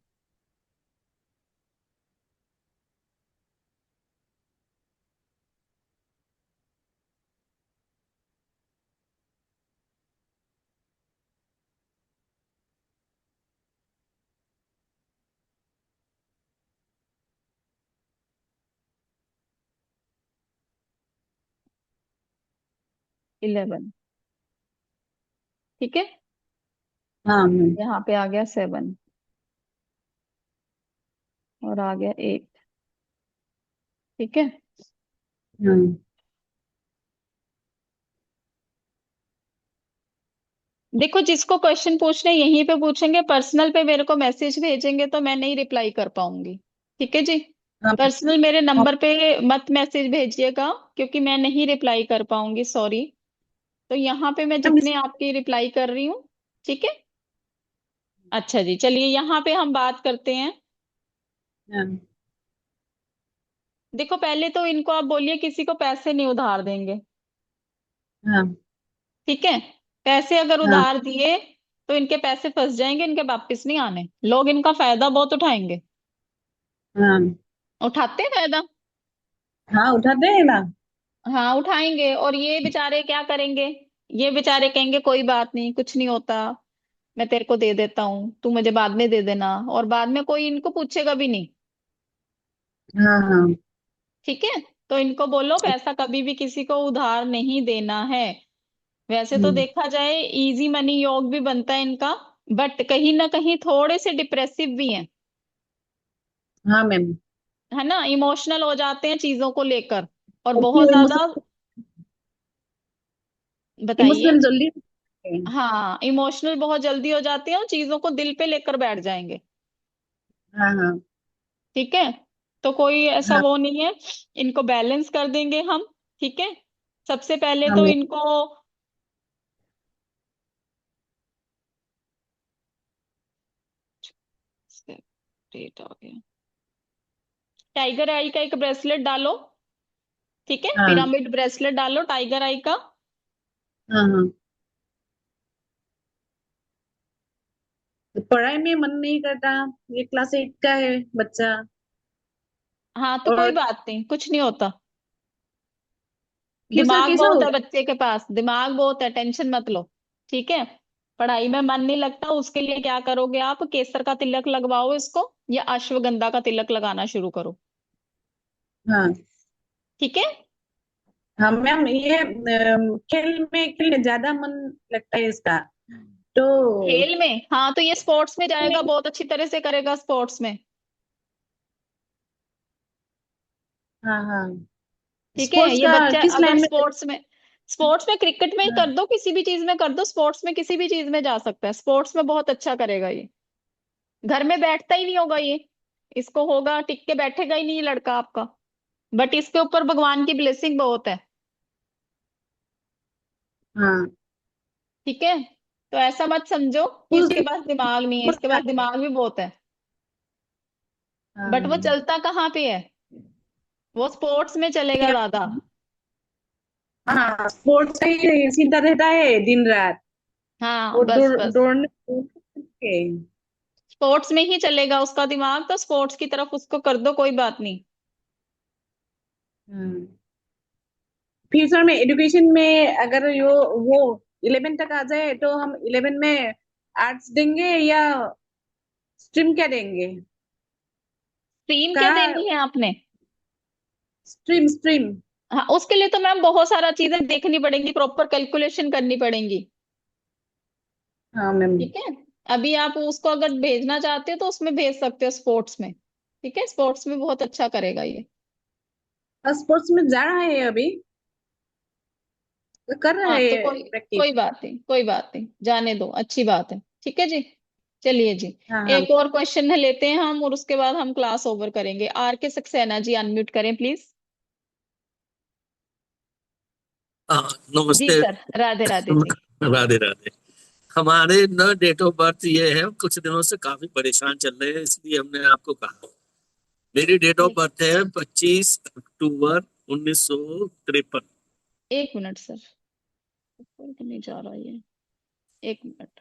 S1: इलेवन। ठीक है,
S9: हाँ मैम।
S1: यहाँ पे आ गया 7, और आ गया 8। ठीक है,
S9: हाँ
S1: देखो जिसको क्वेश्चन पूछने यहीं पे पूछेंगे, पर्सनल पे मेरे को मैसेज भेजेंगे तो मैं नहीं रिप्लाई कर पाऊंगी। ठीक है जी,
S9: हाँ
S1: पर्सनल मेरे
S9: हाँ
S1: नंबर पे मत मैसेज भेजिएगा, क्योंकि मैं नहीं रिप्लाई कर पाऊंगी, सॉरी। तो यहाँ पे मैं
S9: मैम,
S1: जितने आपकी रिप्लाई कर रही हूँ। ठीक है, अच्छा जी, चलिए यहाँ पे हम बात करते हैं।
S9: हाँ
S1: देखो पहले तो इनको आप बोलिए किसी को पैसे नहीं उधार देंगे।
S9: हाँ
S1: ठीक है, पैसे अगर
S9: हाँ
S1: उधार दिए तो इनके पैसे फंस जाएंगे, इनके वापस नहीं आने, लोग इनका फायदा बहुत उठाएंगे।
S9: हाँ
S1: उठाते हैं फायदा।
S9: हाँ, उठाते हैं ना।
S1: हाँ उठाएंगे, और ये बेचारे क्या करेंगे? ये बेचारे कहेंगे कोई बात नहीं, कुछ नहीं होता, मैं तेरे को दे देता हूँ, तू मुझे बाद में दे देना, और बाद में कोई इनको पूछेगा भी नहीं।
S9: हाँ हाँ।
S1: ठीक है, तो इनको बोलो पैसा कभी भी किसी को उधार नहीं देना है। वैसे तो
S9: हम्म,
S1: देखा जाए इजी मनी योग भी बनता है इनका, बट कहीं ना कहीं थोड़े से डिप्रेसिव भी हैं।
S9: हाँ मैम।
S1: है ना, इमोशनल हो जाते हैं चीजों को लेकर, और बहुत ज्यादा। बताइए।
S9: इमोशनल जल्दी होते हैं।
S1: हाँ, इमोशनल बहुत जल्दी हो जाते हैं और चीजों को दिल पे लेकर बैठ जाएंगे।
S9: हाँ हाँ
S1: ठीक है, तो कोई ऐसा
S9: हाँ
S1: वो नहीं है, इनको बैलेंस कर देंगे हम। ठीक है, सबसे पहले
S9: हाँ
S1: तो
S9: मैम।
S1: इनको सेपरेट हो गया, टाइगर आई का एक ब्रेसलेट डालो। ठीक है,
S9: हाँ
S1: पिरामिड ब्रेसलेट डालो टाइगर आई का।
S9: हाँ हाँ। तो पढ़ाई में मन नहीं करता, ये क्लास 8 का है बच्चा।
S1: हाँ तो कोई
S9: और
S1: बात नहीं, कुछ नहीं होता।
S9: क्यों सर,
S1: दिमाग
S9: कैसा
S1: बहुत
S9: हो
S1: है
S9: गया?
S1: बच्चे के पास, दिमाग बहुत है, टेंशन मत लो। ठीक है, पढ़ाई में मन नहीं लगता, उसके लिए क्या करोगे आप, केसर का तिलक लगवाओ इसको, या अश्वगंधा का तिलक लगाना शुरू करो।
S9: हाँ
S1: ठीक है।
S9: हाँ मैम, ये खेल में ज्यादा मन लगता है इसका, तो
S1: खेल में, हाँ तो ये स्पोर्ट्स में जाएगा, बहुत अच्छी तरह से करेगा स्पोर्ट्स में।
S9: हाँ हाँ।
S1: ठीक है,
S9: स्पोर्ट्स
S1: ये
S9: का
S1: बच्चा
S9: किस
S1: अगर
S9: लाइन में?
S1: स्पोर्ट्स में क्रिकेट में ही
S9: हाँ
S1: कर दो, किसी भी चीज में कर दो, स्पोर्ट्स में किसी भी चीज में जा सकता है, स्पोर्ट्स में बहुत अच्छा करेगा ये। घर में बैठता ही नहीं होगा ये, इसको होगा टिक के बैठेगा ही नहीं ये लड़का आपका, बट इसके ऊपर भगवान की ब्लेसिंग बहुत है।
S9: हाँ।
S1: ठीक है, तो ऐसा मत समझो कि
S9: फुल
S1: इसके पास दिमाग नहीं है, इसके पास दिमाग भी बहुत है, बट वो
S9: हाँ
S1: चलता कहाँ पे है, वो स्पोर्ट्स में चलेगा ज्यादा।
S9: हाँ, स्पोर्ट्स का ही सीधा रहता है दिन रात।
S1: हाँ
S9: वो
S1: बस बस,
S9: दौड़ने के।
S1: स्पोर्ट्स में ही चलेगा उसका दिमाग, तो स्पोर्ट्स की तरफ उसको कर दो, कोई बात नहीं।
S9: हाँ। फ्यूचर में एजुकेशन में अगर वो 11 तक आ जाए तो हम 11 में आर्ट्स देंगे या स्ट्रीम क्या देंगे?
S1: स्ट्रीम क्या
S9: कहाँ?
S1: देनी है आपने?
S9: Stream stream.
S1: हाँ, उसके लिए तो मैम बहुत सारा चीजें देखनी पड़ेंगी, प्रॉपर कैलकुलेशन करनी पड़ेंगी।
S9: हाँ मैम।
S1: ठीक है, अभी आप उसको अगर भेजना चाहते हो तो उसमें भेज सकते हो, स्पोर्ट्स में। ठीक है, स्पोर्ट्स में बहुत अच्छा करेगा ये।
S9: स्पोर्ट्स में जा रहा है अभी, कर रहा
S1: हाँ तो
S9: है
S1: कोई
S9: प्रैक्टिस।
S1: कोई बात नहीं, कोई बात नहीं, जाने दो, अच्छी बात है। ठीक है जी, चलिए जी।
S9: हाँ हाँ।
S1: एक और क्वेश्चन लेते हैं हम, और उसके बाद हम क्लास ओवर करेंगे। आर के सक्सेना जी, अनम्यूट करें प्लीज।
S10: हाँ,
S1: जी
S10: नमस्ते।
S1: सर, राधे राधे जी।
S10: राधे राधे। हमारे न डेट ऑफ बर्थ ये है, कुछ दिनों से काफी परेशान चल रहे हैं, इसलिए हमने आपको कहा। मेरी डेट ऑफ बर्थ है 25 अक्टूबर 1953।
S1: एक मिनट सर, ऊपर तो नहीं जा रहा ये, एक मिनट।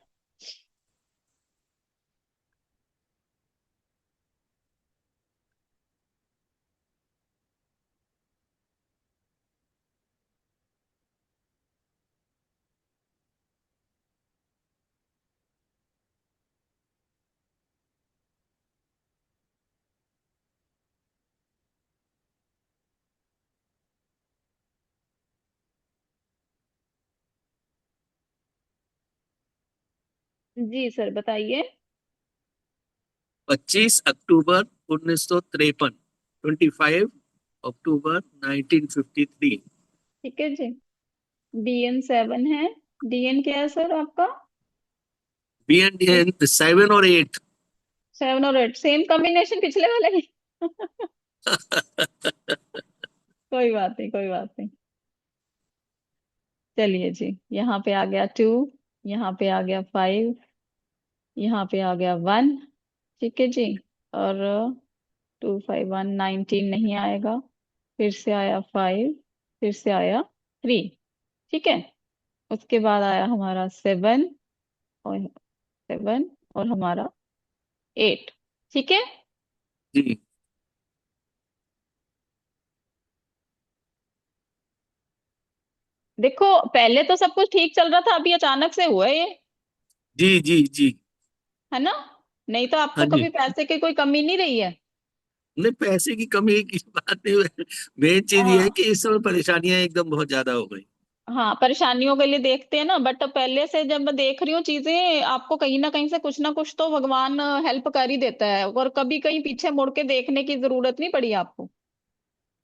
S1: जी सर बताइए।
S10: 25 अक्टूबर 1953। 25 अक्टूबर 1953।
S1: ठीक है जी, DN 7 है। DN क्या है सर आपका?
S10: बी एंड 7 और 8।
S1: 7 और 8 सेम कॉम्बिनेशन पिछले वाले की। कोई बात नहीं, कोई बात नहीं। चलिए जी, यहाँ पे आ गया 2, यहाँ पे आ गया 5, यहाँ पे आ गया 1। ठीक है जी, और 2 5 1 19 नहीं आएगा, फिर से आया 5, फिर से आया 3। ठीक है, उसके बाद आया हमारा 7, और 7, और हमारा 8। ठीक है,
S10: जी
S1: देखो पहले तो सब कुछ ठीक चल रहा था, अभी अचानक से हुआ ये,
S10: जी जी जी।
S1: है ना? नहीं तो
S10: हाँ
S1: आपको
S10: जी।
S1: कभी पैसे की कोई कमी नहीं रही है।
S10: नहीं, पैसे की कमी की बात नहीं। मेन चीज ये है
S1: हाँ
S10: कि इस समय परेशानियां एकदम बहुत ज्यादा हो गई।
S1: हाँ, परेशानियों के लिए देखते हैं ना, बट पहले से जब मैं देख रही हूँ चीजें, आपको कहीं ना कहीं से कुछ ना कुछ तो भगवान हेल्प कर ही देता है, और कभी कहीं पीछे मुड़ के देखने की जरूरत नहीं पड़ी आपको।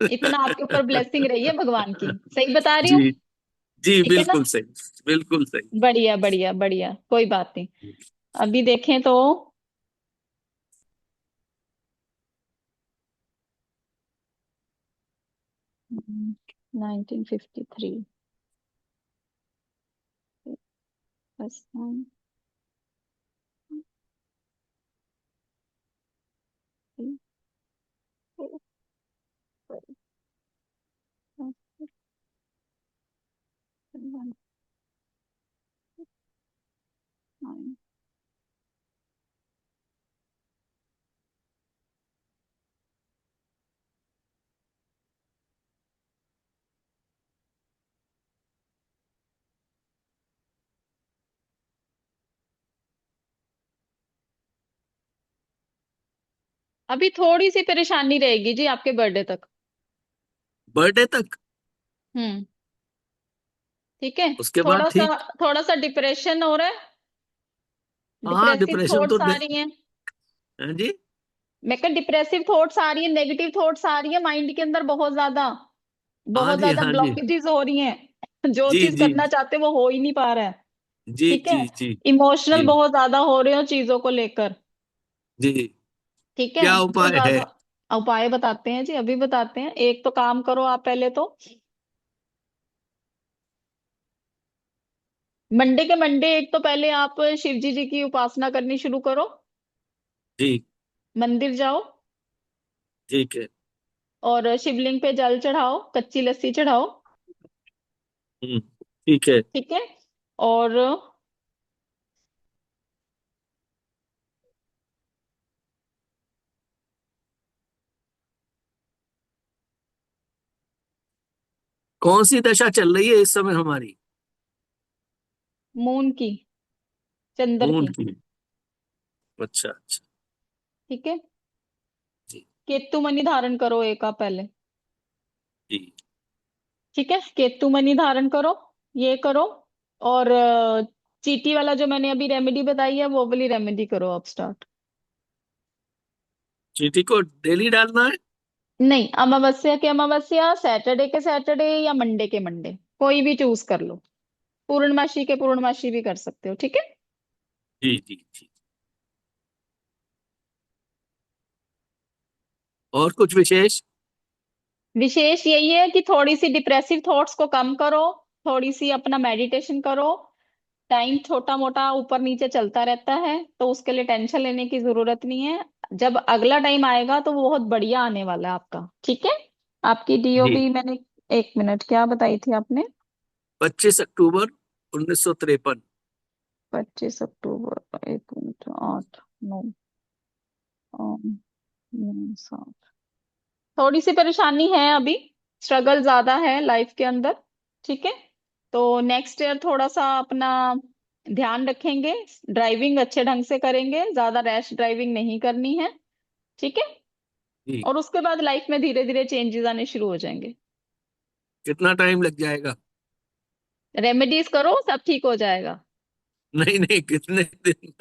S1: इतना आपके ऊपर ब्लेसिंग रही है भगवान की। सही बता रही हूँ?
S10: जी जी,
S1: ठीक है ना?
S10: बिल्कुल सही, बिल्कुल सही।
S1: बढ़िया बढ़िया बढ़िया, कोई बात नहीं। अभी देखें तो 1953 प्लस 9 अभी थोड़ी सी परेशानी रहेगी जी आपके बर्थडे तक।
S10: बर्थडे तक?
S1: हम्म। ठीक है।
S10: उसके बाद
S1: थोड़ा सा
S10: ठीक।
S1: थोड़ा सा डिप्रेशन हो रहा है,
S10: हाँ,
S1: डिप्रेसिव
S10: डिप्रेशन तो
S1: थॉट्स आ रही हैं।
S10: हाँ जी।
S1: मैं कहा डिप्रेसिव थॉट्स आ रही है, नेगेटिव थॉट्स आ रही है माइंड के अंदर, बहुत ज्यादा
S10: हाँ
S1: बहुत
S10: जी,
S1: ज्यादा
S10: हाँ जी।
S1: ब्लॉकेजेस हो रही हैं। जो
S10: जी
S1: चीज
S10: जी
S1: करना चाहते हैं वो हो ही नहीं पा रहा है।
S10: जी
S1: ठीक
S10: जी
S1: है।
S10: जी
S1: इमोशनल
S10: जी
S1: बहुत ज्यादा हो रहे हो चीजों को लेकर।
S10: जी।
S1: ठीक है।
S10: क्या
S1: तो
S10: उपाय है?
S1: ज्यादा उपाय बताते हैं जी, अभी बताते हैं। एक तो काम करो आप, पहले तो मंडे के मंडे, एक तो पहले आप शिव जी की उपासना करनी शुरू करो।
S10: जी।
S1: मंदिर जाओ
S10: ठीक है।
S1: और शिवलिंग पे जल चढ़ाओ, कच्ची लस्सी चढ़ाओ।
S10: ठीक है।
S1: ठीक है। और
S10: कौन सी दशा चल रही है इस समय हमारी?
S1: मून की, चंद्र
S10: मून
S1: की।
S10: की? अच्छा अच्छा।
S1: ठीक है।
S10: जी
S1: केतु मणि धारण करो एक आप पहले।
S10: जी।
S1: ठीक है, केतु मणि धारण करो, ये करो। और चीटी वाला जो मैंने अभी रेमेडी बताई है, वो वाली रेमेडी करो आप स्टार्ट।
S10: चीटी को डेली डालना है?
S1: नहीं, अमावस्या के अमावस्या, सैटरडे के सैटरडे, या मंडे के मंडे, कोई भी चूज कर लो। पूर्णमासी के पूर्णमासी भी कर सकते हो। ठीक है।
S10: जी जी जी। और कुछ विशेष?
S1: विशेष यही है कि थोड़ी सी डिप्रेसिव थॉट्स को कम करो, थोड़ी सी अपना मेडिटेशन करो। टाइम छोटा मोटा ऊपर नीचे चलता रहता है, तो उसके लिए टेंशन लेने की जरूरत नहीं है। जब अगला टाइम आएगा तो वो बहुत बढ़िया आने वाला है आपका। ठीक है। आपकी
S10: जी।
S1: डीओबी मैंने, एक मिनट, क्या बताई थी आपने?
S10: 25 अक्टूबर 1953।
S1: 25 अक्टूबर, एक मिनट, 8 9 7। थोड़ी सी परेशानी है अभी, स्ट्रगल ज्यादा है लाइफ के अंदर। ठीक है। तो नेक्स्ट ईयर थोड़ा सा अपना ध्यान रखेंगे, ड्राइविंग अच्छे ढंग से करेंगे, ज्यादा रैश ड्राइविंग नहीं करनी है। ठीक है।
S10: जी।
S1: और उसके बाद लाइफ में धीरे धीरे चेंजेस आने शुरू हो जाएंगे।
S10: कितना टाइम लग जाएगा?
S1: रेमेडीज करो, सब ठीक हो जाएगा।
S10: नहीं नहीं, कितने दिन?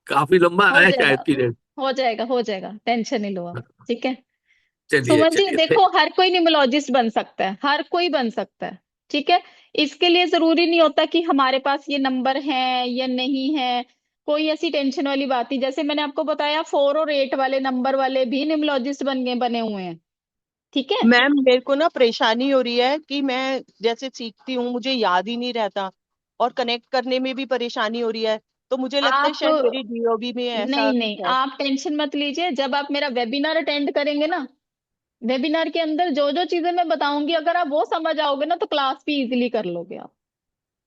S10: काफी लंबा
S1: हो
S10: है
S1: जाएगा,
S10: शायद पीरियड।
S1: हो जाएगा, हो जाएगा, टेंशन नहीं लो आप। ठीक है।
S10: चलिए
S1: सुमन जी
S10: चलिए
S1: देखो, हर कोई न्यूमरोलॉजिस्ट बन सकता है, हर कोई बन सकता है। ठीक है। इसके लिए जरूरी नहीं होता कि हमारे पास ये नंबर है या नहीं है। कोई ऐसी टेंशन वाली बात नहीं, जैसे मैंने आपको बताया 4 और 8 वाले नंबर वाले भी न्यूमरोलॉजिस्ट बने हुए हैं। ठीक है।
S11: मैम मेरे को ना परेशानी हो रही है कि मैं जैसे सीखती हूँ मुझे याद ही नहीं रहता और कनेक्ट करने में भी परेशानी हो रही है, तो मुझे लगता है
S1: आप,
S11: शायद मेरी डीओबी में ऐसा
S1: नहीं नहीं,
S11: कुछ है।
S1: आप टेंशन मत लीजिए। जब आप मेरा वेबिनार अटेंड करेंगे ना, वेबिनार के अंदर जो जो चीजें मैं बताऊंगी, अगर आप वो समझ आओगे ना, तो क्लास भी इजीली कर लोगे आप।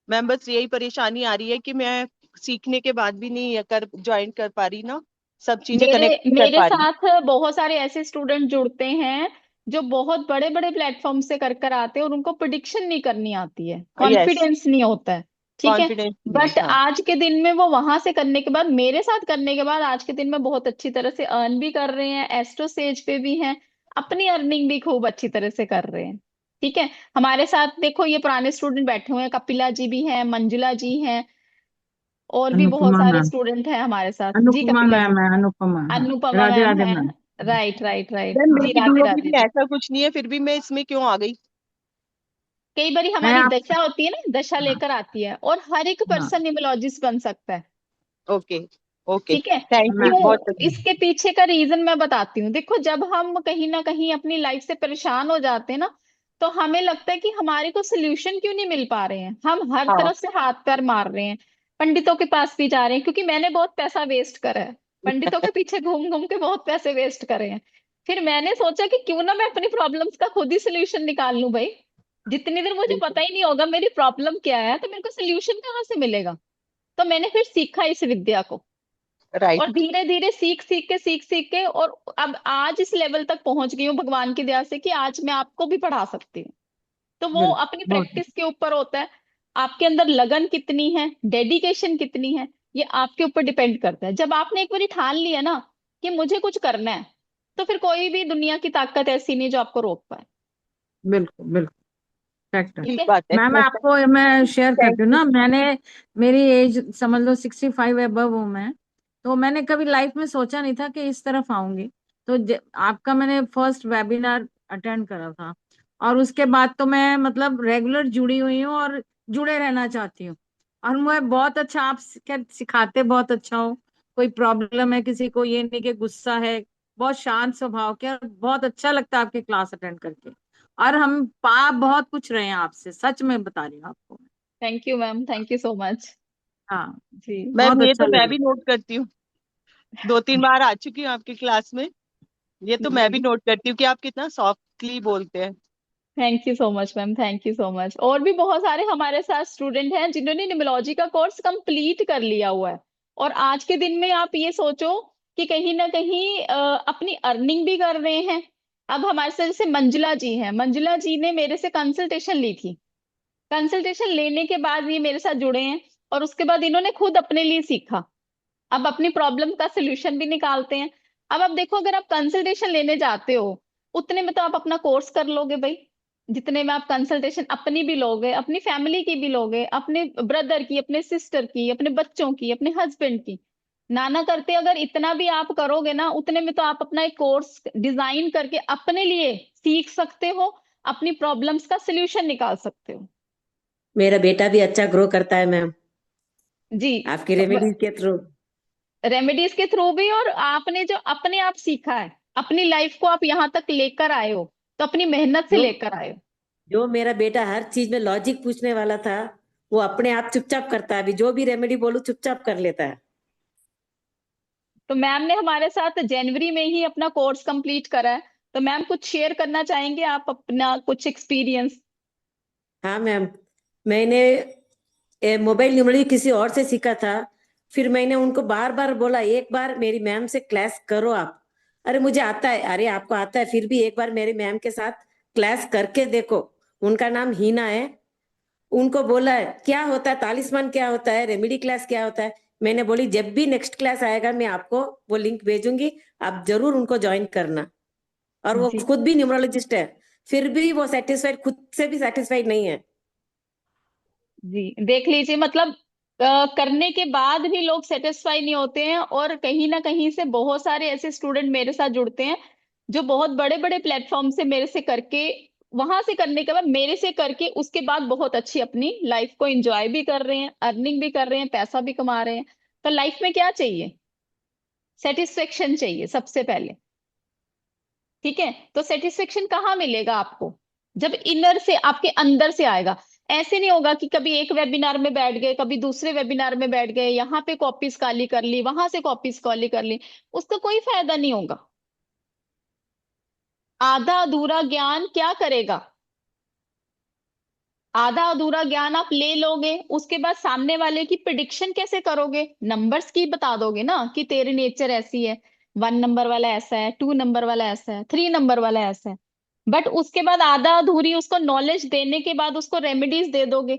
S11: मैम बस यही परेशानी आ रही है कि मैं सीखने के बाद भी नहीं कर ज्वाइन कर पा रही ना, सब चीजें
S1: मेरे
S11: कनेक्ट नहीं कर
S1: मेरे
S11: पा रही।
S1: साथ बहुत सारे ऐसे स्टूडेंट जुड़ते हैं जो बहुत बड़े बड़े प्लेटफॉर्म से कर कर आते हैं, और उनको प्रिडिक्शन नहीं करनी आती है,
S11: यस,
S1: कॉन्फिडेंस नहीं होता है। ठीक है।
S11: कॉन्फिडेंस नहीं
S1: बट
S11: था।
S1: आज के दिन में वो वहां से करने के बाद, मेरे साथ करने के बाद, आज के दिन में बहुत अच्छी तरह से अर्न भी कर रहे हैं, एस्ट्रो सेज पे भी हैं, अपनी अर्निंग भी खूब अच्छी तरह से कर रहे हैं। ठीक है। हमारे साथ देखो ये पुराने स्टूडेंट बैठे हुए हैं, कपिला जी भी हैं, मंजुला जी हैं, और भी बहुत
S3: अनुपमा
S1: सारे
S3: मैम,
S1: स्टूडेंट हैं हमारे साथ। जी
S3: अनुपमा
S1: कपिला जी।
S3: मैम है, अनुपमा, हाँ।
S1: अनुपमा
S3: राधे
S1: मैम
S3: राधे
S1: है।
S3: Ma'am.
S1: Right right right
S11: ma'am
S1: जी,
S11: मेरी
S1: राधे
S11: डीओबी
S1: राधे
S11: में
S1: जी।
S11: ऐसा कुछ नहीं है, फिर भी मैं इसमें क्यों आ गई?
S1: कई बारी
S3: मैं
S1: हमारी
S3: आप,
S1: दशा होती है ना, दशा
S3: हाँ,
S1: लेकर आती है, और हर एक
S3: हाँ,
S1: पर्सन न्यूमरोलॉजिस्ट बन सकता है।
S11: ओके। ओके,
S1: ठीक है।
S11: थैंक यू,
S3: मैं,
S1: क्यों?
S11: बहुत अच्छा।
S1: इसके पीछे का रीजन मैं बताती हूँ। देखो, जब हम कहीं ना कहीं अपनी लाइफ से परेशान हो जाते हैं ना, तो हमें लगता है कि हमारे को सोल्यूशन क्यों नहीं मिल पा रहे हैं, हम हर
S11: हाँ।
S1: तरफ से हाथ पैर मार रहे हैं, पंडितों के पास भी जा रहे हैं, क्योंकि मैंने बहुत पैसा वेस्ट करा है, पंडितों के पीछे घूम घूम के बहुत पैसे वेस्ट करे हैं। फिर मैंने सोचा कि क्यों ना मैं अपनी प्रॉब्लम्स का खुद ही सोल्यूशन निकाल लूं भाई। जितनी देर मुझे
S11: बिल्कुल।
S1: पता ही नहीं होगा मेरी प्रॉब्लम क्या है, तो मेरे को सोल्यूशन कहाँ से मिलेगा। तो मैंने फिर सीखा इस विद्या को, और
S11: राइट।
S1: धीरे धीरे सीख सीख के, और अब आज इस लेवल तक पहुंच गई हूँ भगवान की दया से, कि आज मैं आपको भी पढ़ा सकती हूँ। तो वो
S3: बिल्कुल,
S1: अपनी
S3: बहुत
S1: प्रैक्टिस के ऊपर होता है। आपके अंदर लगन कितनी है, डेडिकेशन कितनी है, ये आपके ऊपर डिपेंड करता है। जब आपने एक बार ठान लिया ना कि मुझे कुछ करना है, तो फिर कोई भी दुनिया की ताकत ऐसी नहीं जो आपको रोक पाए।
S3: बिल्कुल, बिल्कुल फैक्ट है।
S1: ठीक
S11: ठीक
S1: है।
S11: बात है।
S3: मैम आपको मैं शेयर
S11: थैंक
S3: करती हूँ
S11: यू।
S3: ना, मैंने, मेरी एज समझ लो 65 अबव हूँ मैं। तो मैंने कभी लाइफ में सोचा नहीं था कि इस तरफ आऊंगी। तो आपका मैंने फर्स्ट वेबिनार अटेंड करा था, और उसके बाद तो मैं मतलब रेगुलर जुड़ी हुई हूँ और जुड़े रहना चाहती हूँ। और मुझे बहुत अच्छा, आप सिखाते बहुत अच्छा हो। कोई प्रॉब्लम है किसी को, ये नहीं कि गुस्सा है, बहुत शांत स्वभाव के, और बहुत अच्छा लगता है आपके क्लास अटेंड करके। और हम पा बहुत कुछ रहे हैं आपसे, सच में बता रही हूँ आपको।
S1: Thank you ma'am, thank you so much.
S3: हाँ,
S1: जी।
S3: बहुत
S11: मैम ये
S3: अच्छा
S11: तो मैं
S3: लगा।
S11: भी नोट करती हूँ, 2-3 बार आ चुकी हूँ आपकी क्लास में। ये तो मैं भी
S1: जी।
S11: नोट करती हूँ कि आप कितना सॉफ्टली बोलते हैं।
S1: Thank you so much ma'am, thank you so much. और भी बहुत सारे हमारे साथ स्टूडेंट हैं जिन्होंने निमोलॉजी का कोर्स कंप्लीट कर लिया हुआ है, और आज के दिन में आप ये सोचो कि कहीं ना कहीं अपनी अर्निंग भी कर रहे हैं। अब हमारे साथ जैसे मंजुला जी हैं, मंजुला जी ने मेरे से कंसल्टेशन ली थी, कंसल्टेशन लेने के बाद ये मेरे साथ जुड़े हैं, और उसके बाद इन्होंने खुद अपने लिए सीखा, अब अपनी प्रॉब्लम का सोल्यूशन भी निकालते हैं। अब आप देखो, अगर आप कंसल्टेशन लेने जाते हो, उतने में तो आप अपना कोर्स कर लोगे भाई, जितने में आप कंसल्टेशन अपनी भी लोगे, अपनी फैमिली की भी लोगे, अपने ब्रदर की, अपने सिस्टर की, अपने बच्चों की, अपने हस्बैंड की, नाना करते अगर इतना भी आप करोगे ना, उतने में तो आप अपना एक कोर्स डिजाइन करके अपने लिए सीख सकते हो, अपनी प्रॉब्लम्स का सोल्यूशन निकाल सकते हो।
S5: मेरा बेटा भी अच्छा ग्रो करता है मैम,
S1: जी।
S5: आपकी रेमेडीज के थ्रू।
S1: रेमेडीज के थ्रू भी, और आपने जो अपने आप सीखा है, अपनी लाइफ को आप यहाँ तक लेकर आए हो, तो अपनी मेहनत से
S5: जो
S1: लेकर आए हो।
S5: जो मेरा बेटा हर चीज में लॉजिक पूछने वाला था, वो अपने आप चुपचाप करता है। अभी जो भी रेमेडी बोलूं चुपचाप कर लेता है।
S1: तो मैम ने हमारे साथ जनवरी में ही अपना कोर्स कंप्लीट करा है, तो मैम कुछ शेयर करना चाहेंगे आप अपना कुछ एक्सपीरियंस?
S5: हाँ मैम, मैंने मोबाइल न्यूमरोलॉजी किसी और से सीखा था। फिर मैंने उनको बार बार बोला, एक बार मेरी मैम से क्लास करो आप। अरे मुझे आता है, अरे आपको आता है, फिर भी एक बार मेरी मैम के साथ क्लास करके देखो। उनका नाम हीना है। उनको बोला है क्या होता है तालिस्मान, क्या होता है रेमेडी क्लास, क्या होता है। मैंने बोली जब भी नेक्स्ट क्लास आएगा मैं आपको वो लिंक भेजूंगी, आप जरूर उनको ज्वाइन करना। और वो
S1: जी।
S5: खुद भी न्यूमरोलॉजिस्ट है, फिर भी वो सेटिस्फाइड, खुद से भी सेटिस्फाइड नहीं है।
S1: जी देख लीजिए, मतलब करने के बाद भी लोग सेटिस्फाई नहीं होते हैं, और कहीं ना कहीं से बहुत सारे ऐसे स्टूडेंट मेरे साथ जुड़ते हैं जो बहुत बड़े बड़े प्लेटफॉर्म से मेरे से करके, वहां से करने के बाद मेरे से करके, उसके बाद बहुत अच्छी अपनी लाइफ को एंजॉय भी कर रहे हैं, अर्निंग भी कर रहे हैं, पैसा भी कमा रहे हैं। तो लाइफ में क्या चाहिए? सेटिस्फेक्शन चाहिए सबसे पहले। ठीक है। तो सेटिस्फेक्शन कहाँ मिलेगा आपको? जब इनर से, आपके अंदर से आएगा। ऐसे नहीं होगा कि कभी एक वेबिनार में बैठ गए, कभी दूसरे वेबिनार में बैठ गए, यहाँ पे कॉपीज खाली कर ली, वहां से कॉपीज खाली कर ली, उसका कोई फायदा नहीं होगा। आधा अधूरा ज्ञान क्या करेगा? आधा अधूरा ज्ञान आप ले लोगे, उसके बाद सामने वाले की प्रिडिक्शन कैसे करोगे? नंबर्स की बता दोगे ना कि तेरी नेचर ऐसी है, 1 नंबर वाला ऐसा है, 2 नंबर वाला ऐसा है, 3 नंबर वाला ऐसा है। बट उसके बाद आधा अधूरी उसको नॉलेज देने के बाद उसको रेमेडीज दे दोगे।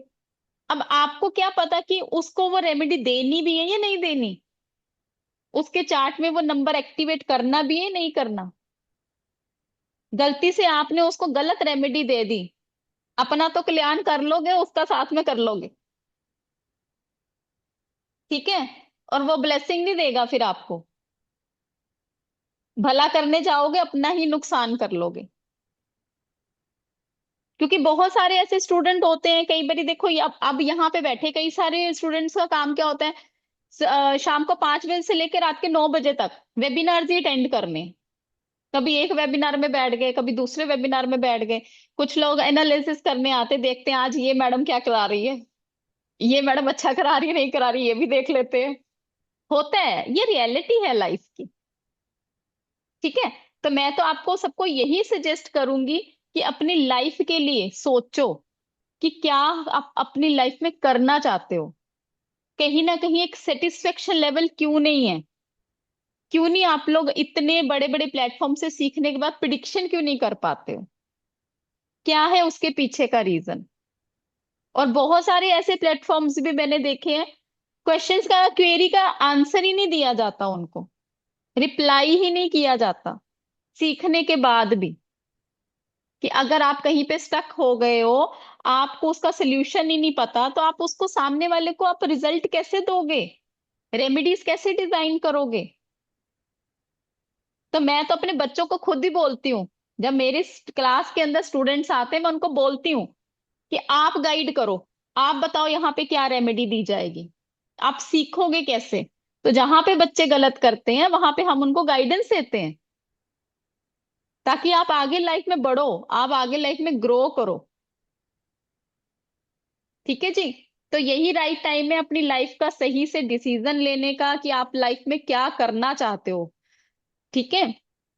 S1: अब आपको क्या पता कि उसको वो रेमेडी देनी भी है या नहीं देनी, उसके चार्ट में वो नंबर एक्टिवेट करना भी है नहीं करना। गलती से आपने उसको गलत रेमेडी दे दी, अपना तो कल्याण कर लोगे, उसका साथ में कर लोगे, ठीक है। और वो ब्लेसिंग नहीं देगा, फिर आपको भला करने जाओगे अपना ही नुकसान कर लोगे। क्योंकि बहुत सारे ऐसे स्टूडेंट होते हैं, कई बार देखो अब यहाँ पे बैठे कई सारे स्टूडेंट्स का काम क्या होता है, शाम को 5 बजे से लेकर रात के 9 बजे तक वेबिनार्स ही अटेंड करने। कभी एक वेबिनार में बैठ गए, कभी दूसरे वेबिनार में बैठ गए। कुछ लोग एनालिसिस करने आते, देखते हैं आज ये मैडम क्या करा रही है, ये मैडम अच्छा करा रही है नहीं करा रही, ये भी देख लेते हैं। होता है, ये रियलिटी है लाइफ की, ठीक है। तो मैं तो आपको सबको यही सजेस्ट करूंगी कि अपनी लाइफ के लिए सोचो कि क्या आप अपनी लाइफ में करना चाहते हो। कहीं ना कहीं एक सेटिस्फेक्शन लेवल क्यों नहीं है, क्यों नहीं आप लोग इतने बड़े बड़े प्लेटफॉर्म से सीखने के बाद प्रिडिक्शन क्यों नहीं कर पाते हो, क्या है उसके पीछे का रीजन। और बहुत सारे ऐसे प्लेटफॉर्म्स भी मैंने देखे हैं, क्वेश्चंस का क्वेरी का आंसर ही नहीं दिया जाता, उनको रिप्लाई ही नहीं किया जाता सीखने के बाद भी। कि अगर आप कहीं पे स्टक हो गए हो, आपको उसका सोल्यूशन ही नहीं पता, तो आप उसको सामने वाले को आप रिजल्ट कैसे दोगे, रेमेडीज कैसे डिजाइन करोगे। तो मैं तो अपने बच्चों को खुद ही बोलती हूँ, जब मेरे क्लास के अंदर स्टूडेंट्स आते हैं मैं उनको बोलती हूँ कि आप गाइड करो, आप बताओ यहाँ पे क्या रेमेडी दी जाएगी, आप सीखोगे कैसे। तो जहां पे बच्चे गलत करते हैं वहां पे हम उनको गाइडेंस देते हैं, ताकि आप आगे लाइफ में बढ़ो, आप आगे लाइफ में ग्रो करो, ठीक है जी। तो यही राइट टाइम है अपनी लाइफ का सही से डिसीजन लेने का कि आप लाइफ में क्या करना चाहते हो, ठीक है।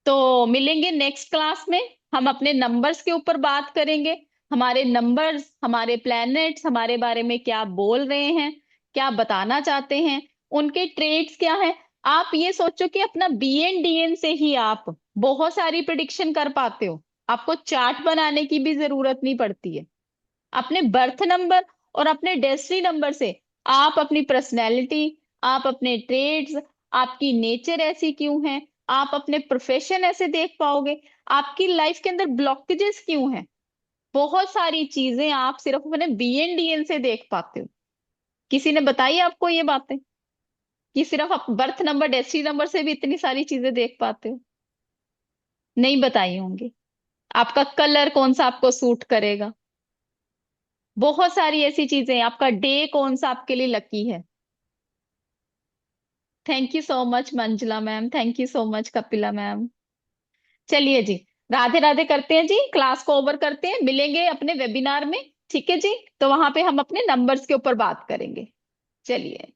S1: तो मिलेंगे नेक्स्ट क्लास में, हम अपने नंबर्स के ऊपर बात करेंगे। हमारे नंबर्स, हमारे प्लैनेट्स हमारे बारे में क्या बोल रहे हैं, क्या बताना चाहते हैं, उनके ट्रेड्स क्या है। आप ये सोचो कि अपना BN DN से ही आप बहुत सारी प्रिडिक्शन कर पाते हो, आपको चार्ट बनाने की भी जरूरत नहीं पड़ती है। अपने बर्थ नंबर और अपने डेस्टिनी नंबर से आप अपनी पर्सनैलिटी, आप अपने ट्रेड्स, आपकी नेचर ऐसी क्यों है, आप अपने प्रोफेशन ऐसे देख पाओगे, आपकी लाइफ के अंदर ब्लॉकेजेस क्यों हैं। बहुत सारी चीजें आप सिर्फ अपने BN DN से देख पाते हो। किसी ने बताई आपको ये बातें कि सिर्फ आप बर्थ नंबर डेस्टिनी नंबर से भी इतनी सारी चीजें देख पाते हो? नहीं बताई होंगी। आपका कलर कौन सा आपको सूट करेगा, बहुत सारी ऐसी चीजें हैं, आपका डे कौन सा आपके लिए लकी है। Thank you so much Manjula ma'am, thank you so much Kapila ma'am. चलिए जी, राधे राधे करते हैं जी, क्लास को ओवर करते हैं, मिलेंगे अपने वेबिनार में, ठीक है जी। तो वहां पे हम अपने नंबर्स के ऊपर बात करेंगे। चलिए।